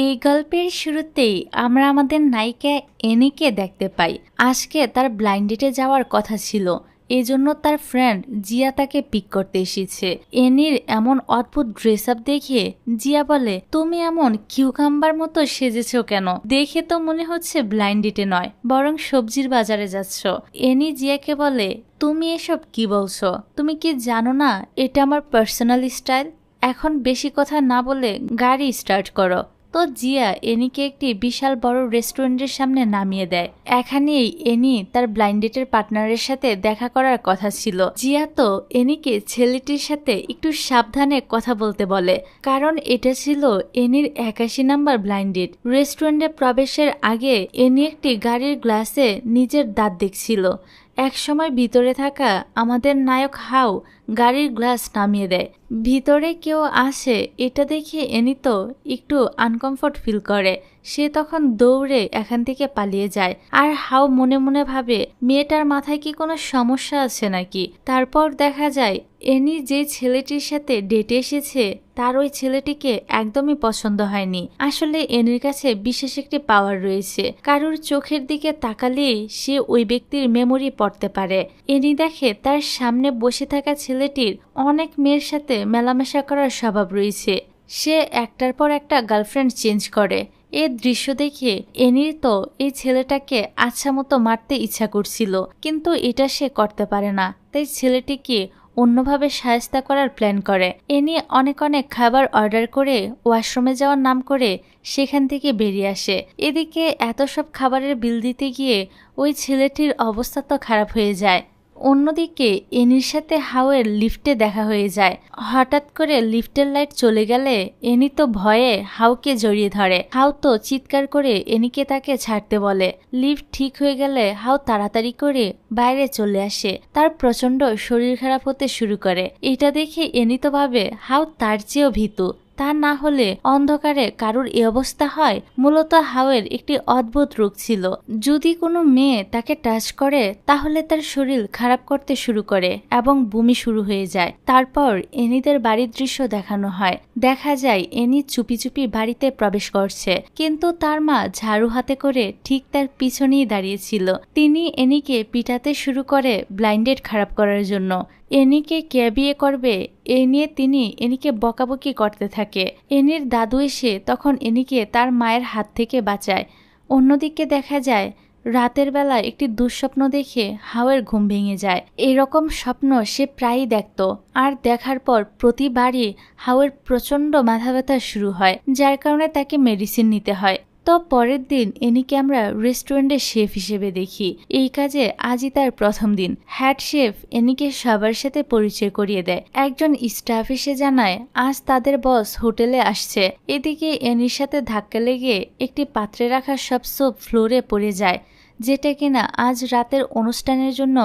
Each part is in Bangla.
এই গল্পের শুরুতেই আমরা আমাদের নায়িকা এনিকে দেখতে পাই। আজকে তার ব্লাইন্ড ডেটে যাওয়ার কথা ছিল, এজন্য তার ফ্রেন্ড জিয়া তাকে পিক করতে এসেছে। এনির এমন অদ্ভুত ড্রেস আপ দেখে জিয়া বলে, তুমি এমন কিউকাম্বার মতো সেজেছো কেন? দেখে তো মনে হচ্ছে ব্লাইন্ড ডেটে নয়, বরং সবজির বাজারে যাচ্ছ। এনি জিয়াকে বলে, তুমি এসব কি বলছো? তুমি কি জানো না এটা আমার পার্সোনাল স্টাইল? এখন বেশি কথা না বলে গাড়ি স্টার্ট করো। তো জিয়া এনিকে একটি বিশাল বড় রেস্টুরেন্টের সামনে নামিয়ে দেয়। এখানেই এনি তার ব্লাইন্ড ডেটের পার্টনারের সাথে দেখা করার কথা ছিল। জিয়া তো এনিকে ছেলেটির সাথে একটু সাবধানে কথা বলতে বলে, কারণ এটা ছিল এনির 81 নাম্বার ব্লাইন্ড ডেট। রেস্টুরেন্টে প্রবেশের আগে এনি একটি গাড়ির গ্লাসে নিজের দাঁত দেখছিল। একসময় ভিতরে থাকা আমাদের নায়ক হাউ গাড়ির গ্লাস নামিয়ে দেয়। ভিতরে কেউ আসে এটা দেখে এনি তো একটু আনকমফোর্ট ফিল করে। সে তখন দৌড়ে এখান থেকে পালিয়ে যায়। আর হাউ মনে মনে ভাবে, মেয়েটার মাথায় কি কোনো সমস্যা আছে নাকি? তারপর দেখা যায় এনি যে ছেলেটির সাথে ডেটে এসেছে তার ওই ছেলেটিকে একদমই পছন্দ হয়নি। আসলে এনির কাছে বিশেষ একটি পাওয়ার রয়েছে, কারোর চোখের দিকে তাকালেই সে ওই ব্যক্তির মেমোরি পড়তে পারে। এনি দেখে তার সামনে বসে থাকা ছেলেটির অনেক মেয়ের সাথে মেলামেশা করার স্বভাব রয়েছে। সে একটার পর একটা গার্লফ্রেন্ড চেঞ্জ করে। এই দৃশ্য দেখে এনির তো এই ছেলেটাকে আচ্ছা মতো মারতে ইচ্ছা করছিল, কিন্তু এটা সে করতে পারে না। তাই ছেলেটিকে অন্যভাবে শায়েস্তা করার প্ল্যান করে। এনি অনেক অনেক খাবার অর্ডার করে ওয়াশরুমে যাওয়ার নাম করে সেখান থেকে বেরিয়ে আসে। এদিকে এত সব খাবারের বিল দিতে গিয়ে ওই ছেলেটির অবস্থা তো খারাপ হয়ে যায়। অন্যদিকে এনির সাথে হাউয়ের লিফটে দেখা হয়ে যায়। হঠাৎ করে লিফটের লাইট চলে গেলে এনি তো ভয়ে হাউকে জড়িয়ে ধরে। হাউ তো চিৎকার করে এনিকে তাকে ছাড়তে বলে। লিফট ঠিক হয়ে গেলে হাউ তাড়াতাড়ি করে বাইরে চলে আসে। তার প্রচন্ড শরীর খারাপ হতে শুরু করে। এটা দেখে এনি তো ভাবে হাউ তার চেয়েও ভীতু। তা না হলে অন্ধকারে কারুর এ অবস্থা হয়? মূলত হাউয়ের একটি অদ্ভুত রোগ ছিল। যদি কোনো মেয়ে তাকে টাচ করে তাহলে তার শরীর খারাপ করতে শুরু করে এবং বমি শুরু হয়ে যায়। তারপর এনিদের বাড়ির দৃশ্য দেখানো হয়। দেখা যায় এনি চুপি চুপি বাড়িতে প্রবেশ করছে, কিন্তু তার মা ঝাড়ু হাতে করে ঠিক তার পিছনেই দাঁড়িয়েছিল। তিনি এনিকে পিটাতে শুরু করে ব্লাইন্ড ডেট খারাপ করার জন্য। এনিকে কে বিয়ে করবে এই নিয়ে তিনি এনিকে বকাবকি করতে থাকে। এনির দাদু এসে তখন এনিকে তার মায়ের হাত থেকে বাঁচায়। অন্যদিকে দেখা যায় রাতের বেলা একটি দুঃস্বপ্ন দেখে হাউয়ের ঘুম ভেঙে যায়। এরকম স্বপ্ন সে প্রায়ই দেখত, আর দেখার পর প্রতিবারই হাউয়ের প্রচন্ড মাথা ব্যথা শুরু হয়, যার কারণে তাকে মেডিসিন নিতে হয়। তো পরের দিন এনিকে আমরা রেস্টুরেন্টের শেফ হিসেবে দেখি। এই কাজে আজই তার প্রথম দিন। হেড শেফ এনিকে সবার সাথে পরিচয় করিয়ে দেয়। একজন স্টাফ এসে জানায় আজ তাদের বস হোটেলে আসছে। এদিকে এনির সাথে ধাক্কা লেগে একটি পাত্রে রাখা সব স্যুপ ফ্লোরে পড়ে যায়, যেটা কিনা আজ রাতের অনুষ্ঠানের জন্য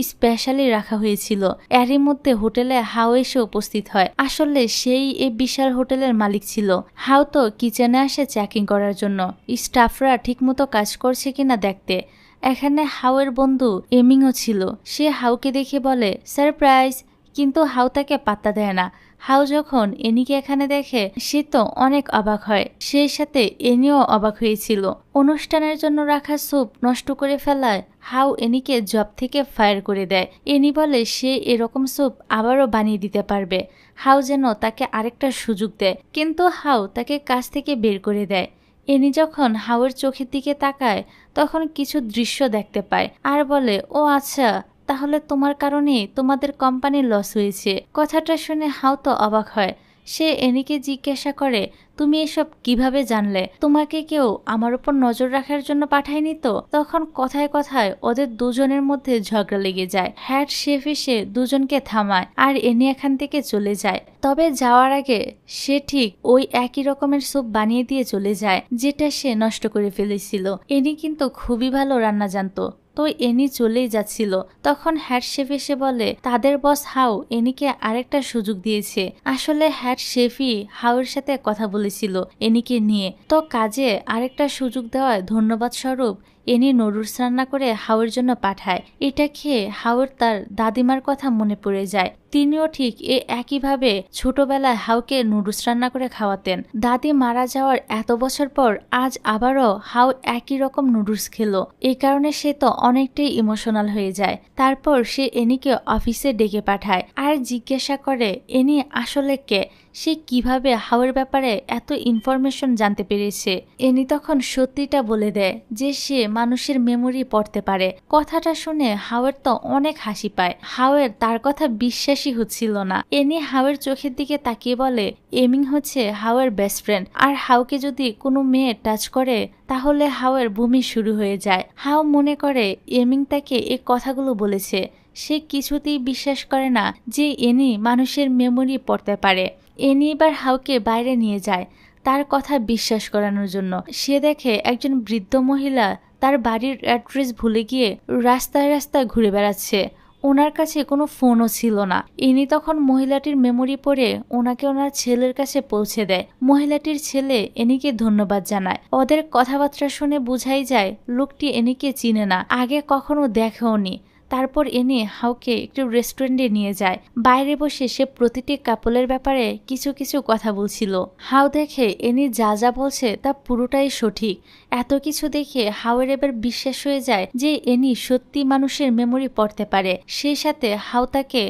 স্পেশালি রাখা হয়েছিল। এরই মধ্যে হোটেলে হাউ এসে উপস্থিত হয়। আসলে সেই এই বিশাল হোটেলের মালিক ছিল। হাউ তো কিচেনে আসে চেকিং করার জন্য, স্টাফরা ঠিকমতো কাজ করছে কিনা দেখতে। এখানে হাউয়ের বন্ধু এমিংও ছিল। সে হাউকে দেখে বলে সারপ্রাইজ, কিন্তু হাউ তাকে পাত্তা দেয় না। হাউ যখন এনিকে এখানে দেখে সে তো অনেক অবাক হয়, সেই সাথে এনিও অবাক হয়েছিল। অনুষ্ঠানের জন্য রাখা স্যুপ নষ্ট করে ফেলায় হাউ এনিকে জব থেকে ফায়ার করে দেয়। এনি বলে সে এরকম স্যুপ আবারও বানিয়ে দিতে পারবে। হাউ যেন তাকে আরেকটা সুযোগ দেয়, কিন্তু হাউ তাকে কাজ থেকে বের করে দেয়। এনি যখন হাউয়ের চোখের দিকে তাকায় তখন কিছু দৃশ্য দেখতে পায় আর বলে, ও আচ্ছা, তাহলে তোমার কারণে তোমাদের কোম্পানির লস হয়েছে। কথাটা শুনে হাউ তো অবাক হয়। সে এনিকে জিজ্ঞাসা করে, তুমি এসব কিভাবে জানলে? তোমাকে কেউ আমার উপর নজর রাখার জন্য পাঠায়নি তো? তখন কথায় কথায় ওদের দুজনের মধ্যে ঝগড়া লেগে যায়। হেড শেফ এসে দুজনকে থামায় আর এনি এখান থেকে চলে যায়। তবে যাওয়ার আগে সে ঠিক ওই একই রকমের স্যুপ বানিয়ে দিয়ে চলে যায়, যেটা সে নষ্ট করে ফেলেছিল। এনি কিন্তু খুবই ভালো রান্না জানতো। তো এনি চলেই যাচ্ছিল, তখন হেড শেফ এসে বলে তাদের বস হাউ এনিকে আরেকটা সুযোগ দিয়েছে। আসলে হেড শেফই হাউয়ের সাথে কথা বলেছিল এনিকে নিয়ে, তো কাজে আরেকটা সুযোগ দেওয়ায় ধন্যবাদ স্বরূপ এনি নুডলস রান্না করে হাওয়ের জন্য পাঠায়। এটা খেয়ে হাওয়ের তার দাদিমার কথা মনে পড়ে যায়। তিনিও ঠিক একইভাবে ছোটবেলায় হাউকে নুডলস রান্না করে খাওয়াতেন। দাদি মারা যাওয়ার এত বছর পর আজ আবারও হাউ একই রকম নুডলস খেলো। এই কারণে সে তো অনেকটাই ইমোশনাল হয়ে যায়। তারপর সে এনিকে অফিসে ডেকে পাঠায় আর জিজ্ঞাসা করে এনি আসলে কে, সে কিভাবে হাওয়ের ব্যাপারে এত ইনফরমেশন জানতে পেরেছে। এনি তখন সত্যিটা বলে দেয় যে সে মানুষের মেমোরি পড়তে পারে। কথাটা শুনে হাওয়ের তো অনেক হাসি পায়। হাওয়ের তার কথা বিশ্বাসই হচ্ছিল না। এনি হাওয়ের চোখের দিকে তাকিয়ে বলে এমিং হচ্ছে হাওয়ের বেস্ট ফ্রেন্ড, আর হাউকে যদি কোনো মেয়ে টাচ করে তাহলে হাওয়ের বমি শুরু হয়ে যায়। হাও মনে করে এমিং তাকে এই কথাগুলো বলেছে। সে কিছুতেই বিশ্বাস করে না যে এনি মানুষের মেমোরি পড়তে পারে। এনি এবার হাউকে বাইরে নিয়ে যায় তার কথা বিশ্বাস করানোর জন্য। সে দেখে একজন বৃদ্ধ মহিলা তার বাড়ির অ্যাড্রেস ভুলে গিয়ে রাস্তায় রাস্তায় ঘুরে বেড়াচ্ছে। ওনার কাছে কোনো ফোনও ছিল না। ইনি তখন মহিলাটির মেমোরি পড়ে ওনাকে ওনার ছেলের কাছে পৌঁছে দেয়। মহিলাটির ছেলে এনিকে ধন্যবাদ জানায়। ওদের কথাবার্তা শুনে বোঝাই যায় লোকটি এনিকে চিনে না, আগে কখনো দেখেওনি। তারপর এনি হাউকে একটু রেস্টুরেন্টে নিয়ে যায়। বাইরে বসে সে প্রতিটি কাপলের ব্যাপারে কিছু কিছু কথা বলছিল। হাউ দেখে এনি যা যা বলছে তা পুরোটাই সঠিক। এত কিছু দেখে হাউয়ের এবার বিশ্বাস হয়ে যায় যে এনি সত্যি মানুষের মেমোরি পড়তে পারে। সেই সাথে হাউ তাকে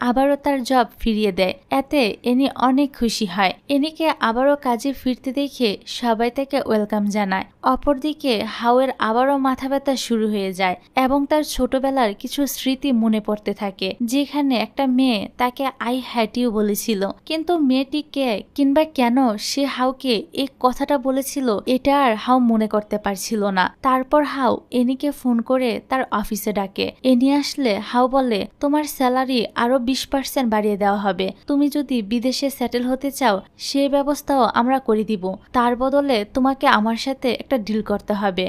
আবারও তার জব ফিরিয়ে দেয়। এতে এনি অনেক খুশি হয়। এনিকে আবারও কাজে ফিরতে দেখে সবাই তাকে ওয়েলকাম জানায়। অপরদিকে হাউয়ের আবারও মাথা ব্যথা শুরু হয়ে যায় এবং তার ছোটবেলার কিছু স্মৃতি মনে পড়তে থাকে, যেখানে একটা মেয়ে তাকে আই হ্যাট ইউ বলেছিল। কিন্তু মেয়েটি কে কিংবা কেন সে হাউকে এই কথাটা বলেছিল এটা আর হাউ মনে করতে পারছিল না। তারপর হাউ এনিকে ফোন করে তার অফিসে ডাকে। এনি আসলে হাউ বলে তোমার স্যালারি আরো 20% বাড়িয়ে দেওয়া হবে। তুমি যদি বিদেশে সেটেল হতে চাও সে ব্যবস্থাও আমরা করে দিব। তার বদলে তোমাকে আমার সাথে একটা ডিল করতে হবে।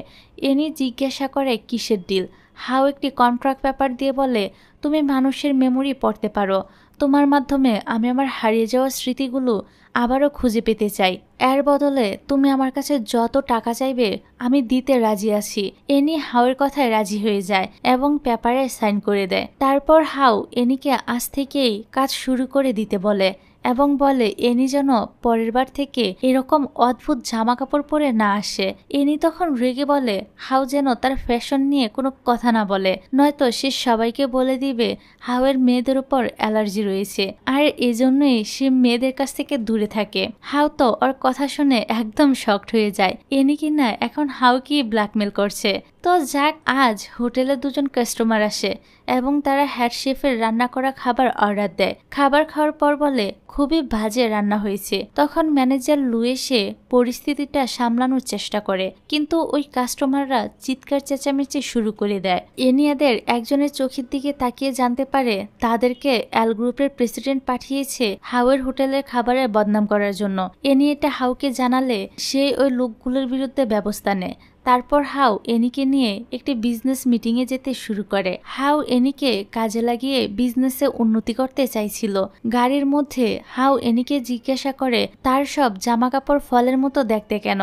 এনি জিজ্ঞাসা করে কিসের ডিল। হাউ একটি কন্ট্রাক্ট পেপার দিয়ে বলে তুমি মানুষের মেমোরি পড়তে পারো। তোমার মাধ্যমে আমি আমার হারিয়ে যাওয়া স্মৃতিগুলো আবারও খুঁজে পেতে চাই। এর বদলে তুমি আমার কাছে যত টাকা চাইবে আমি দিতে রাজি আছি। এনি হাউয়ের কথায় রাজি হয়ে যায় এবং পেপারে সাইন করে দেয়। তারপর হাউ এনিকে আজ থেকেই কাজ শুরু করে দিতে বলে এবং বলে এনি যেন পরের বার থেকে এরকম অদ্ভুত জামা কাপড় পরে না আসে। এনি তখন রেগে বলে হাউ যেন তার ফ্যাশন নিয়ে কোনো কথা না বলে, নয়তো সে সবাইকে বলে দিবে হাউয়ের মেয়েদের উপর অ্যালার্জি রয়েছে, আর এজন্যই সে মেয়েদের কাছ থেকে দূরে থাকে। হাউ তো ওর কথা শুনে একদম শকড হয়ে যায়। এনি কিনা এখন হাউকে ব্ল্যাকমেল করছে। তো যাক, আজ হোটেলে দুজন কাস্টমার আসে এবং তারা হেড শেফের রান্না করা খাবার অর্ডার দেয়। খাবার খাওয়ার পর বলে খুবই বাজে রান্না হয়েছে। তখন ম্যানেজার লু এসে পরিস্থিতিটা সামলানোর চেষ্টা করে, কিন্তু ওই কাস্টমাররা চিৎকার চেঁচামেচি শুরু করে দেয়। এনিয়াদের একজনের চোখের দিকে তাকিয়ে জানতে পারে তাদেরকে এল গ্রুপের প্রেসিডেন্ট পাঠিয়েছে হাউয়ের হোটেলের খাবারের বদনাম করার জন্য। এনি এটা হাউকে জানালে সে ওই লোকগুলোর বিরুদ্ধে ব্যবস্থা নেয়। তারপর হাউ এনিকে নিয়ে একটি বিজনেস মিটিংয়ে যেতে শুরু করে। হাউ এনিকে কাজে লাগিয়ে বিজনেসে উন্নতি করতে চাইছিল। গাড়ির মধ্যে হাউ এনিকে জিজ্ঞাসা করে তার সব জামাকাপড় ফলের মতো দেখতে কেন।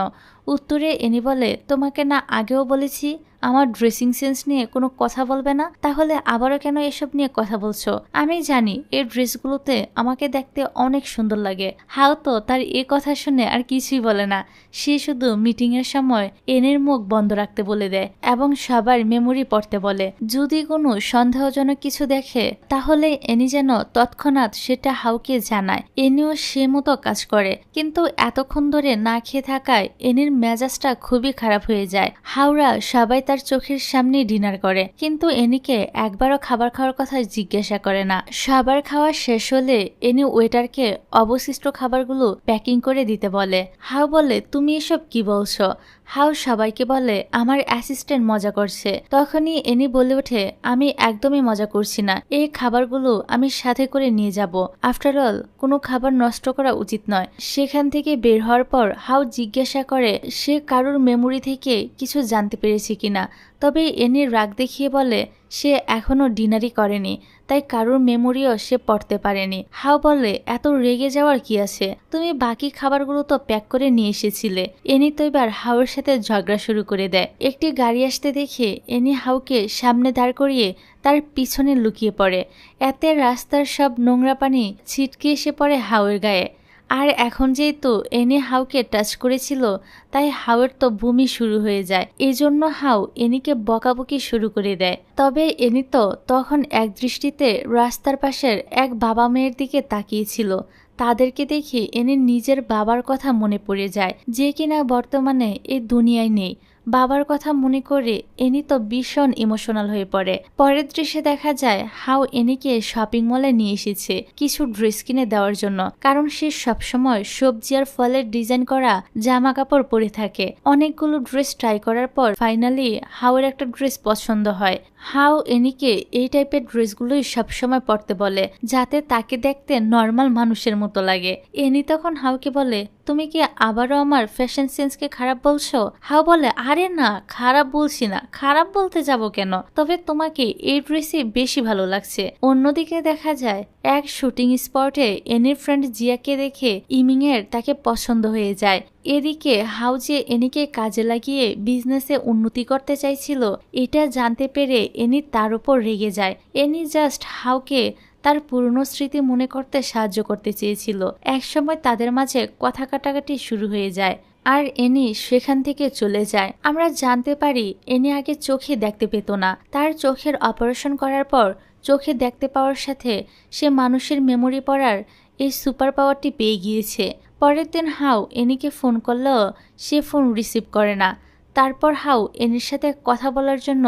উত্তরে এনি বলে তোমাকে না আগেও বলেছি আমার ড্রেসিং সেন্স নিয়ে কোনো কথা বলবে না, তাহলে আবারও কেন এসব নিয়ে কথা বলছো? আমি জানি এই ড্রেসগুলোতে আমাকে দেখতে অনেক সুন্দর লাগে। হাউ তো তার এ কথা শুনে আর কিছুই বলে না। সে শুধু মিটিং এর সময় এনির মুখ বন্ধ রাখতে বলে দেয় এবং সবার মেমোরি পড়তে বলে। যদি কোনো সন্দেহজনক কিছু দেখে তাহলে এনি যেন তৎক্ষণাৎ সেটা হাউকে জানায়। এনিও সে মতো কাজ করে, কিন্তু এতক্ষণ ধরে না খেয়ে থাকায় এনির মেজাজটা খুবই খারাপ হয়ে যায়। হাউরা সবাই তার চোখের সামনে ডিনার করে, কিন্তু এনিকে একবারও খাবার খাওয়ার কথা জিজ্ঞাসা করে না। সবার খাওয়া শেষ হলে এনি ওয়েটারকে অবশিষ্ট খাবারগুলো প্যাকিং করে দিতে বলে। হাউ বলে তুমি এসব কি বলছো? হাউ সবাইকে বলে আমার অ্যাসিস্ট্যান্ট মজা করছে। তখনই এনি বলে ওঠে আমি একদমই মজা করছি না, এই খাবারগুলো আমি সাথে করে নিয়ে যাব। আফটার অল কোনো খাবার নষ্ট করা উচিত নয়। সেখান থেকে বের হওয়ার পর হাউ জিজ্ঞাসা করে সে কারোর মেমোরি থেকে কিছু জানতে পেরেছে কিনা, তবে এনির রাগ দেখিয়ে বলে সে এখনও ডিনারই করেনি, তাই কারোর মেমোরিও সে পড়তে পারেনি। হাও বলে এত রেগে যাওয়ার কি আছে, তুমি বাকি খাবারগুলো তো প্যাক করে নিয়ে এসেছিলে। এনি তো এবার হাওয়ের সাথে ঝগড়া শুরু করে দেয়। একটি গাড়ি আসতে দেখে এনি হাউকে সামনে দাঁড় করিয়ে তার পিছনে লুকিয়ে পড়ে। এতে রাস্তার সব নোংরা পানি ছিটকে এসে পড়ে হাওয়ের গায়ে। আর এখন যেহেতু এনি হাউকে টাচ করেছিল, তাই হাওয়ের তো বমি শুরু হয়ে যায়। এজন্য হাউ এনিকে বকাবকি শুরু করে দেয়। তবে এনি তো তখন এক দৃষ্টিতে রাস্তার পাশের এক বাবা মেয়ের দিকে তাকিয়েছিল। তাদেরকে দেখে এনি নিজের বাবার কথা মনে পড়ে যায়, যে কিনা বর্তমানে এই দুনিয়ায় নেই। বাবার কথা মনে করে এনি তো ভীষণ ইমোশনাল হয়ে পড়ে। পরের দৃশ্যে দেখা যায় হাউ এনিকে শপিং মলে নিয়ে এসেছে কিছু ড্রেস কিনে দেওয়ার জন্য, কারণ সে সবসময় সবজি আর ফলের ডিজাইন করা জামা কাপড় পরে থাকে। অনেকগুলো ড্রেস ট্রাই করার পর ফাইনালি হাউয়ের একটা ড্রেস পছন্দ হয়। হাউ এনিকে এই টাইপের ড্রেসগুলোই সবসময় পরতে বলে, যাতে তাকে দেখতে নর্মাল মানুষের মতো লাগে। এনি তখন হাউকে বলে, তুমি কি আবারও আমার ফ্যাশন সেন্সকে খারাপ বলছো? হাউ বলে, আরে না, খারাপ বলছি না, খারাপ বলতে যাব কেন, তবে তোমাকে এই ড্রেসই বেশি ভালো লাগছে। অন্যদিকে দেখা যায় এক শুটিং স্পটে এনির ফ্রেন্ড জিয়াকে দেখে ইমিংয়ের তাকে পছন্দ হয়ে যায়। এদিকে হাউ যে এনিকে কাজে লাগিয়ে বিজনেসে উন্নতি করতে চাইছিল, এটা জানতে পেরে এনি তার উপর রেগে যায়। এনি জাস্ট হাউকে তার পুরনো স্মৃতি মনে করতে সাহায্য করতে চেয়েছিল। একসময় তাদের মাঝে কথা কাটাকাটি শুরু হয়ে যায় আর এনি সেখান থেকে চলে যায়। আমরা জানতে পারি এনি আগে চোখে দেখতে পেত না, তার চোখের অপারেশন করার পর চোখে দেখতে পাওয়ার সাথে সে মানুষের মেমোরি পড়ার এই সুপার পাওয়ারটি পেয়ে গিয়েছে। পরের দিন হাউ এনিকে ফোন করলেও সে ফোন রিসিভ করে না। তারপর হাউ এনির সাথে কথা বলার জন্য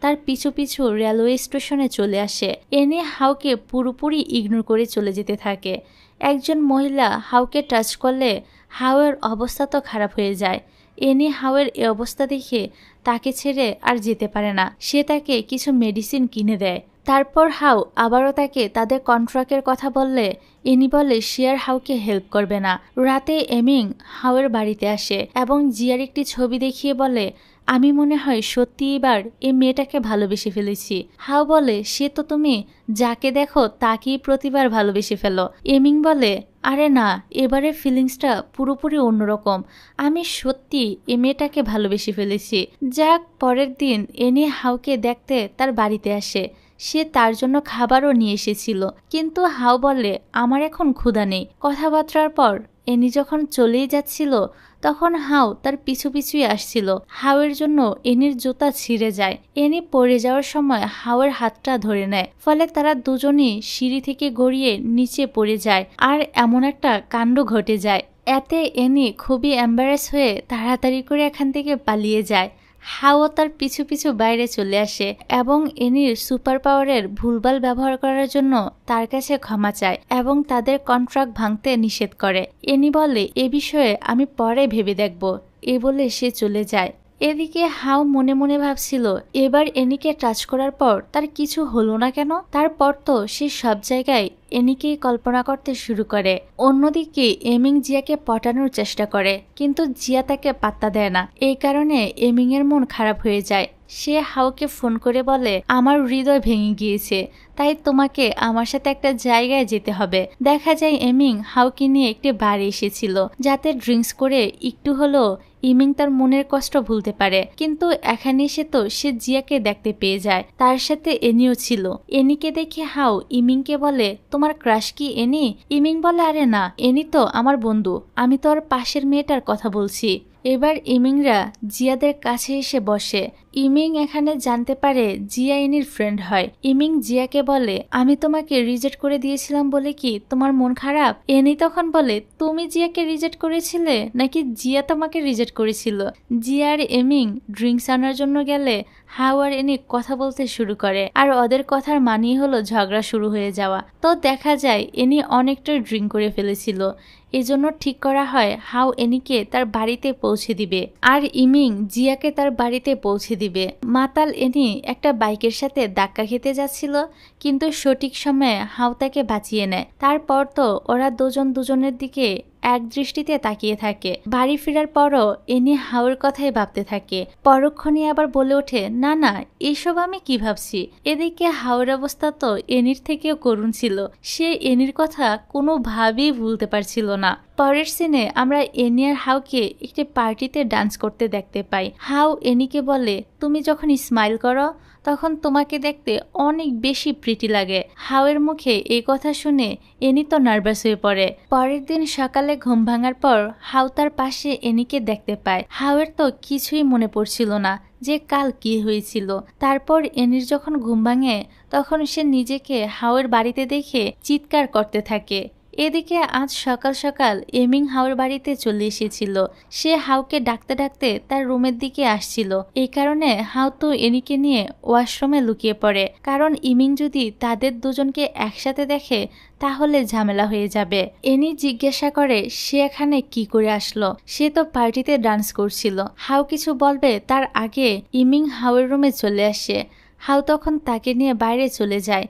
তার পিছু পিছু রেলওয়ে স্টেশনে চলে আসে। এনি হাউকে পুরোপুরি ইগনোর করে চলে যেতে থাকে। একজন মহিলা হাউকে টাচ করলে হাউয়ের অবস্থা তো খারাপ হয়ে যায়। এনি হাউয়ের এ অবস্থা দেখে তাকে ছেড়ে আর যেতে পারে না। সে তাকে কিছু মেডিসিন কিনে দেয়। তারপর হাউ আবারও তাকে তাদের কন্ট্রাক্টের কথা বললে এনি বলে সে আর হাউকে হেল্প করবে না। রাতে এমিং হাউয়ের বাড়িতে আসে এবং জিয়ার একটি ছবি দেখিয়ে বলে, আমি মনে হয় সত্যি এবার এই মেয়েটাকে ভালোবেসে ফেলেছি। হাউ বলে, সে তো তুমি যাকে দেখো তাকেই প্রতিবার ভালোবেসে ফেলো। এমিং বলে, আরে না, এবারের ফিলিংসটা পুরোপুরি অন্যরকম, আমি সত্যি এ মেয়েটাকে ভালোবেসে ফেলেছি। যাক, পরের দিন এনি হাউকে দেখতে তার বাড়িতে আসে। সে তার জন্য খাবারও নিয়ে এসেছিল, কিন্তু হাউ বলে, আমার এখন ক্ষুধা নেই। কথাবার্তার পর এনি যখন চলেই যাচ্ছিল তখন হাউ তার পিছু পিছুই আসছিল। হাউয়ের জন্য এনির জুতা ছিঁড়ে যায়। এনি পড়ে যাওয়ার সময় হাউয়ের হাতটা ধরে নেয়, ফলে তারা দুজনই সিঁড়ি থেকে গড়িয়ে নিচে পড়ে যায় আর এমন একটা কাণ্ড ঘটে যায়। এতে এনি খুবই এম্বারেস হয়ে তাড়াতাড়ি করে এখান থেকে পালিয়ে যায়। হাও তার পিছু পিছু বাইরে চলে আসে এবং এনির সুপার পাওয়ারের ভুলভাল ব্যবহার করার জন্য তার কাছে ক্ষমা চায় এবং তাদের কন্ট্রাক্ট ভাঙতে নিষেধ করে। এনি বলে, এ বিষয়ে আমি পরে ভেবে দেখব। এ বলে সে চলে যায়। এদিকে হাও মনে মনে ভাবছিল, এবার এনিকে টাচ করার পর তার কিছু হলো না কেন। তারপর তো সে সব জায়গায় এনিকেই কল্পনা করতে শুরু করে। অন্যদিকে এমিং জিয়াকে পটানোর চেষ্টা করে, কিন্তু জিয়া তাকে পাত্তা দেয় না। এই কারণে এমিং এর মন খারাপ হয়ে যায়। সে হাউকে ফোন করে বলে, আমার হৃদয় ভেঙে গিয়েছে, তাই তোমাকে আমার সাথে একটা জায়গায় যেতে হবে। দেখা যায় এমিং হাউকে নিয়ে একটি বারে এসেছিল, যাতে ড্রিঙ্কস করে একটু হলেও ইমিং তার মনের কষ্ট ভুলতে পারে। কিন্তু এখানে এসে তো সে জিয়াকে দেখতে পেয়ে যায়, তার সাথে এনিও ছিল। এনিকে দেখে হাউ ইমিংকে বলে, তোমার ক্রাশ কি এনি? ইমিং বলে, আরে না, এনি তো আমার বন্ধু, আমি তো আর পাশের মেয়েটার কথা বলছি। এবার ইমিংরা জিয়াদের কাছে এসে বসে। ইমিং এখানে জানতে পারে জিয়া এনির ফ্রেন্ড হয়। ইমিং জিয়াকে বলে, আমি তোমাকে রিজেক্ট করে দিয়েছিলাম বলে কি তোমার মন খারাপ? এনি তখন বলে, তুমি জিয়াকে রিজেক্ট করেছিলে নাকি জিয়া তোমাকে রিজেক্ট করেছিল? জিয়া আর এমিং ড্রিঙ্কস আনার জন্য গেলে হাউ আর এনি কথা বলতে শুরু করে, আর ওদের কথার মানেই হলো ঝগড়া শুরু হয়ে যাওয়া। তো দেখা যায় এনি অনেকটা ড্রিঙ্ক করে ফেলেছিল। এজন্য ঠিক করা হয় হাউ এনিকে তার বাড়িতে পৌঁছে দিবে আর ইমিং জিয়াকে তার বাড়িতে পৌঁছে দিবে। মাতাল এনি একটা বাইকের সাথে ধাক্কা খেতে যাচ্ছিল, কিন্তু সঠিক সময়ে হাউ তাকে বাঁচিয়ে নেয়। তারপর তো ওরা দুজন দুজনের দিকে এক দৃষ্টিতে তাকিয়ে থাকে। বাড়ি ফেরার পরও এনি হাওয়ের কথাই ভাবতে থাকে। পরক্ষণে আবার বলে ওঠে, না না, এসব আমি কি ভাবছি। এদিকে হাওয়ের অবস্থা তো এনির থেকেও করুণ ছিল। সে এনির কথা কোনোভাবেই ভুলতে পারছিল না। পরের সিনে আমরা এনি আর হাউকে একটি পার্টিতে ডান্স করতে দেখতে পাই। হাউ এনিকে বলে, তুমি যখন স্মাইল করো তখন তোমাকে দেখতে অনেক বেশি প্রিটি লাগে। হাওয়ের মুখে এই কথা শুনে এনি তো নার্ভাস হয়ে পড়ে। পরের দিন সকালে ঘুম ভাঙার পর হাউ তার পাশে এনিকে দেখতে পায়। হাওয়ের তো কিছুই মনে পড়ছিল না যে কাল কি হয়েছিল। তারপর এনির যখন ঘুম ভাঙে তখন সে নিজেকে হাওয়ের বাড়িতে দেখে চিৎকার করতে থাকে। এদিকে আজ সকাল সকাল এমিং হাওয়ের বাড়িতে চলে এসেছিল। সে হাউকে ডাকতে ডাকতে তার রুমের দিকে আসছিল। এই কারণে হাউ তো এনিকে নিয়ে ওয়াশরুমে লুকিয়ে পড়ে, কারণ ইমিং যদি তাদের দুজনকে একসাথে দেখে তাহলে ঝামেলা হয়ে যাবে। এনি জিজ্ঞাসা করে সে এখানে কি করে আসলো, সে তো পার্টিতে ডান্স করছিল। হাউ কিছু বলবে তার আগে ইমিং হাওয়ের রুমে চলে আসে। হাউ তখন তাকে নিয়ে বাইরে চলে যায়।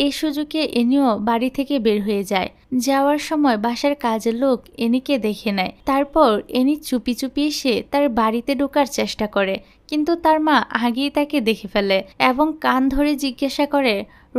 এই সুযোগে এনিও বাড়ি থেকে বের হয়ে যায়। যাওয়ার সময় বাসার কাজের লোক এনিকে দেখে নেয়। তারপর এনি চুপি চুপি এসে তার বাড়িতে ঢোকার চেষ্টা করে, কিন্তু তার মা আগেই তাকে দেখে ফেলে এবং কান ধরে জিজ্ঞাসা করে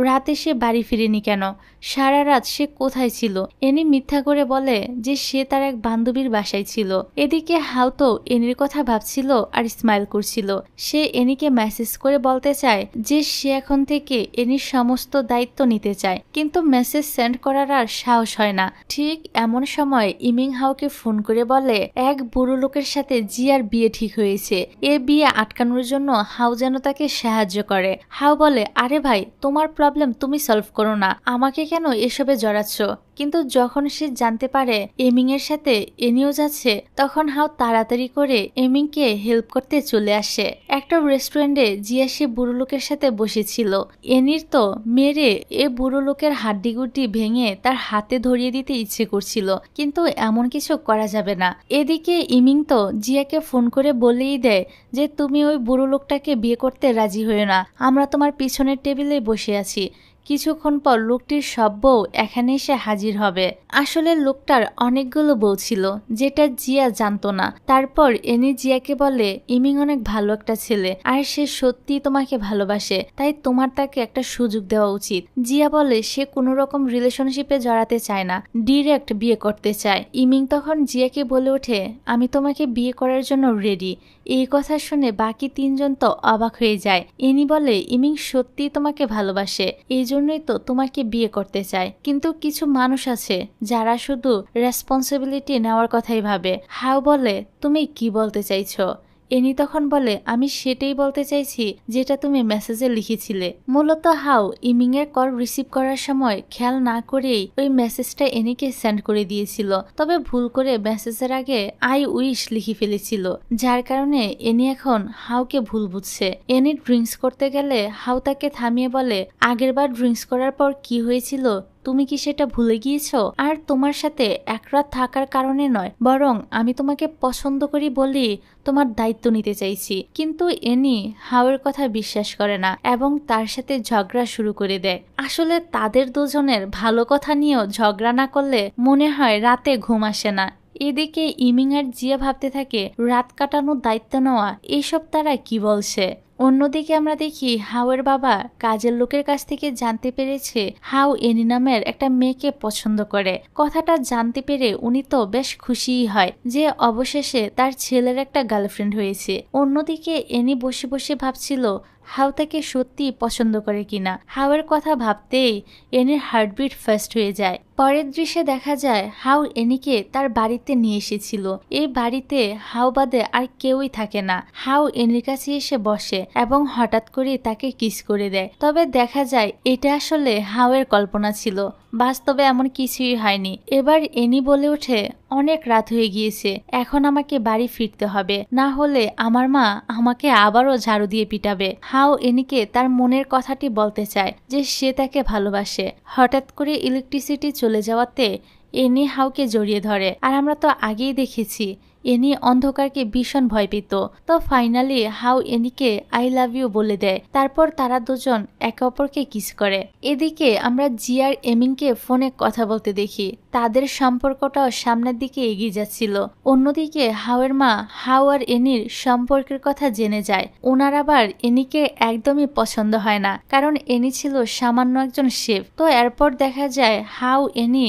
রাতে সে বাড়ি ফিরেনি কেন, সারা রাত সে কোথায় ছিল। এনি মিথ্যা করে বলে যে সে তার এক বান্ধবীর বাসায় ছিল। এদিকে হাউ তো এনির কথা ভাবছিল আর স্মাইল করছিল। সে এনিকে মেসেজ করে বলতে চায় যে সে এখন থেকে এনির সমস্ত দায়িত্ব নিতে চায়, কিন্তু মেসেজ সেন্ড করার আর সাহস হয় না। ঠিক এমন সময় ইমিং হাউকে ফোন করে বলে এক বুড়ো লোকের সাথে জিয়ার বিয়ে ঠিক হয়েছে। এ বিয়ে আটকানোর জন্য হাউ যেন তাকে সাহায্য করে। হাউ বলে, আরে ভাই, তোমার প্রবলেম তুমি সলভ করো না, আমাকে কেন এসবে জড়াচ্ছ। কিন্তু যখন সে জানতে পারে এমিং এর সাথে এনিও যাচ্ছে, তখন হাউ তাড়াতাড়ি করে এমিংকে হেল্প করতে চলে আসে। একটা রেস্টুরেন্টে জিয়া সে বুড়ো লোকের সাথে বসেছিল। এনির তো মেরে এ বুড়ো লোকের হাড্ডিগুড্ডি ভেঙে তার হাতে ধরিয়ে দিতে ইচ্ছে করছিল, কিন্তু এমন কিছু করা যাবে না। এদিকে ইমিং তো জিয়াকে ফোন করে বলেই দেয় যে তুমি ওই বুড়ো লোকটাকে বিয়ে করতে রাজি হয়ে না, আমরা তোমার পিছনের টেবিলে বসে আছি। কিছুক্ষণ পর লোকটির সব বউ এখানে এসে হাজির হবে। আসলে লোকটার অনেকগুলো বউ ছিল, যেটা জিয়া জানতো না। তারপর এনি জিয়াকে বলে ইমিং অনেক ভালো একটা ছেলে আর সে সত্যি তোমাকে ভালোবাসে, তাই তোমার তাকে একটা সুযোগ দেওয়া উচিত। জিয়া বলে সে কোনো রকম রিলেশনশিপে জড়াতে চায় না, ডিরেক্ট বিয়ে করতে চায়। ইমিং তখন জিয়াকে বলে ওঠে আমি তোমাকে বিয়ে করার জন্য রেডি। এই কথা শুনে বাকি তিনজন তো অবাক হয়ে যায়। এনি বলে ইমিং সত্যি তোমাকে ভালোবাসে, এই জন্যই তো তোমাকে বিয়ে করতে চায়। কিন্তু কিছু মানুষ আছে যারা শুধু রেসপন্সিবিলিটি নেওয়ার কথাই ভাবে। হাউ বলে তুমি কি বলতে চাইছো? এনি তখন বলে আমি সেটাই বলতে চাইছি যেটা তুমি মেসেজে লিখেছিলে। মূলত হাউ ইমিং এর কল রিসিভ করার সময় খেয়াল না করেই ওই মেসেজটা এনিকে সেন্ড করে দিয়েছিল, তবে ভুল করে মেসেজের আগে আই উইশ লিখে ফেলেছিল, যার কারণে এনি এখন হাউকে ভুল বুঝছে। এনি ড্রিঙ্কস করতে গেলে হাউ তাকে থামিয়ে বলে আগেরবার ড্রিঙ্কস করার পর কি হয়েছিল তুমি কি সেটা ভুলে গিয়েছো? আর তোমার সাথে এক রাত থাকার কারণে নয়, বরং আমি তোমাকে পছন্দ করি বলি তোমার দায়িত্ব নিতে চাইছি। কিন্তু এনি হাওয়ের কথা বিশ্বাস করে না এবং তার সাথে ঝগড়া শুরু করে দেয়। আসলে তাদের দুজনের ভালো কথা নিয়েও ঝগড়া না করলে মনে হয় রাতে ঘুম আসে না। এদিকে ইমিং আর জিয়া ভাবতে থাকে রাত কাটানোর দায়িত্ব নেওয়া, এইসব তারা কি বলছে। অন্যদিকে আমরা দেখি হাউয়ের বাবা কাজের লোকের কাছ থেকে জানতে পেরেছে হাউ এনি নামের একটা মেয়েকে পছন্দ করে। কথাটা জানতে পেরে উনি তো বেশ খুশিই হয় যে অবশেষে তার ছেলের একটা গার্লফ্রেন্ড হয়েছে। অন্যদিকে এনি বসে বসে ভাবছিল হাউ তাকে সত্যি পছন্দ করে কিনা। হাউয়ের কথা ভাবতেই এনির হার্টবিট ফাস্ট হয়ে যায়। পরের দৃশ্যে দেখা যায় হাউ এনিকে তার বাড়িতে নিয়ে এসেছিল। এই বাড়িতে হাউ বাদে আর কেউই থাকে না। হাউ এনির কাছে এসে বসে এবং হঠাৎ করে তাকে কিস করে দেয়। তবে দেখা যায় এটা আসলে হাউয়ের কল্পনা ছিল, বাস্তবে এমন কিছুই হয়নি। এবার এনি বলে ওঠে অনেক রাত হয়ে গিয়েছে, এখন আমাকে বাড়ি ফিরতে হবে, না হলে আমার মা আমাকে আবারও ঝাড়ু দিয়ে পিটাবে। হাউ এনিকে তার মনের কথাটি বলতে চায় যে সে তাকে ভালোবাসে। হঠাৎ করে ইলেকট্রিসিটি চলে যাওয়াতে এনি হাউকে জড়িয়ে ধরে। আর আমরা তো আগেই দেখেছি এনি অন্ধকারকে ভীষণ ভয় পেত। তো ফাইনালি হাউ এনিকে আই লাভ ইউ বলে দেয়। তারপর তারা দুজন একে অপরকে কিস করে। এদিকে আমরা জিয়ার এমিংকে ফোনে কথা বলতে দেখি। তাদের সম্পর্কটাও সামনের দিকে এগিয়ে যাচ্ছিল। অন্যদিকে হাওয়ের মা হাও আর এনির সম্পর্কের কথা জেনে যায়। ওনার আবার এনিকে একদমই পছন্দ হয় না, কারণ এনি ছিল সামান্য একজন শেফ। তো এরপর দেখা যায় হাও, এনি,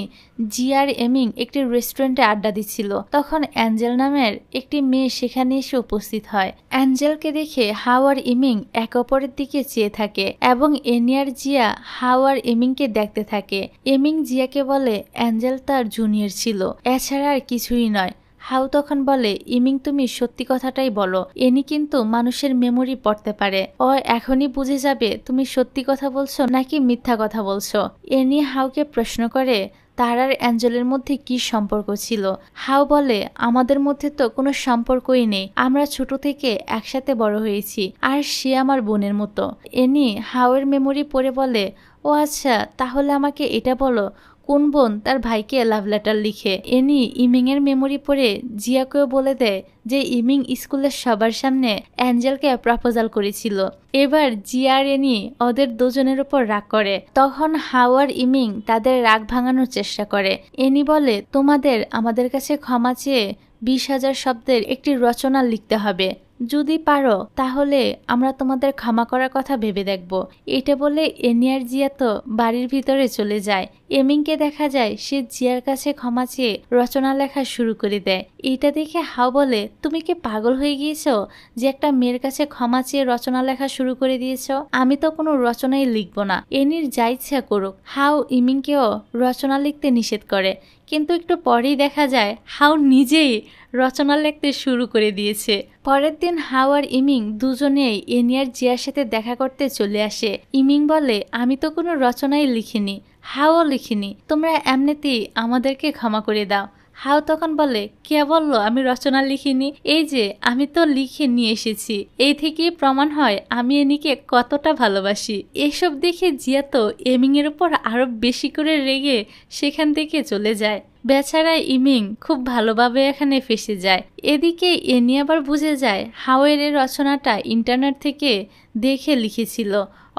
জিয়া আর এমিং একটি রেস্টুরেন্টে আড্ডা দিচ্ছিল। তখন অ্যাঞ্জেল নামের একটি মেয়ে সেখানে এসে উপস্থিত হয়। অ্যাঞ্জেলকে দেখে হাও আর ইমিং এক অপরের দিকে চেয়ে থাকে এবং এনি আর জিয়া হাও আর এমিংকে দেখতে থাকে। এমিং জিয়াকে বলে অ্যাঞ্জেল তার জুনিয়র ছিল, এছাড়া আর কিছুই নয়। হাও তখন বলে, ইমিং তুমি সত্যি কথাটাই বলো, এনি কিন্তু মানুষের মেমোরি পড়তে পারে, ও এখনই বুঝে যাবে তুমি সত্যি কথা বলছো নাকি মিথ্যা কথা বলছো। এনি হাওকে প্রশ্ন করে তার আর অ্যাঞ্জেলের মধ্যে কি সম্পর্ক ছিল। হাও বলে, আমাদের মধ্যে তো কোনো সম্পর্কই নেই, আমরা ছোট থেকে একসাথে বড় হয়েছি, আর সে আমার বোনের মতো। এনি হাওয়ের মেমোরি পড়ে বলে, ও আচ্ছা, তাহলে আমাকে এটা বলো, কোন বোন তার ভাইকে লাভ লেটার লিখে। এনি ইমিং এর মেমোরি পড়ে জিয়াকেও বলে দেয় যে ইমিং স্কুলের সবার সামনে অ্যাঞ্জেলকে প্রপোজাল করেছিল। এবার জিয়া আর এনি ওদের দুজনের উপর রাগ করে। তখন হাও আর ইমিং তাদের রাগ ভাঙানোর চেষ্টা করে। এনি বলে, তোমাদের আমাদের কাছে ক্ষমা চেয়ে 20,000 শব্দের একটি রচনা লিখতে হবে, যদি পারো তাহলে আমরা তোমাদের ক্ষমা করার কথা ভেবে দেখব। এটা বলে এনি আর জিয়া তো বাড়ির ভিতরে চলে যায়। এমিংকে দেখা যায় সে জিয়ার কাছে ক্ষমা চেয়ে রচনা লেখা শুরু করে দেয়। এটা দেখে হাও বলে, তুমি কি পাগল হয়ে গিয়েছো যে একটা মেয়ের কাছে ক্ষমা চেয়ে রচনা লেখা শুরু করে দিয়েছো? আমি তো কোনো রচনাই লিখব না, এনির যা ইচ্ছা করুক। হাও ইমিংকেও রচনা লিখতে নিষেধ করে, কিন্তু একটু পরেই দেখা যায় হাও নিজেই রচনা লিখতে শুরু করে দিয়েছে। পরের দিন হাও আর ইমিং দুজনেই এনি আর জিয়ার সাথে দেখা করতে চলে আসে। ইমিং বলে, আমি তো কোনো রচনাই লিখিনি, হাও লিখিনি, তোমরা এমনিতেই আমাদেরকে ক্ষমা করে দাও। হাও তখন বলে, কে বললো আমি রচনা লিখিনি? এই যে আমি তো লিখে নিয়ে এসেছি, এই থেকেই প্রমাণ হয় আমি এনিকে কতটা ভালোবাসি। এসব দেখে জিয়া তো এমিং এর উপর আরো বেশি করে রেগে সেখান থেকে চলে যায়। বেচারা ইমিং খুব ভালোভাবে এখানে ফেসে যায়। এদিকে এনি আবার বুঝে যায় হাওয়ের এই রচনাটা ইন্টারনেট থেকে দেখে লিখেছিল।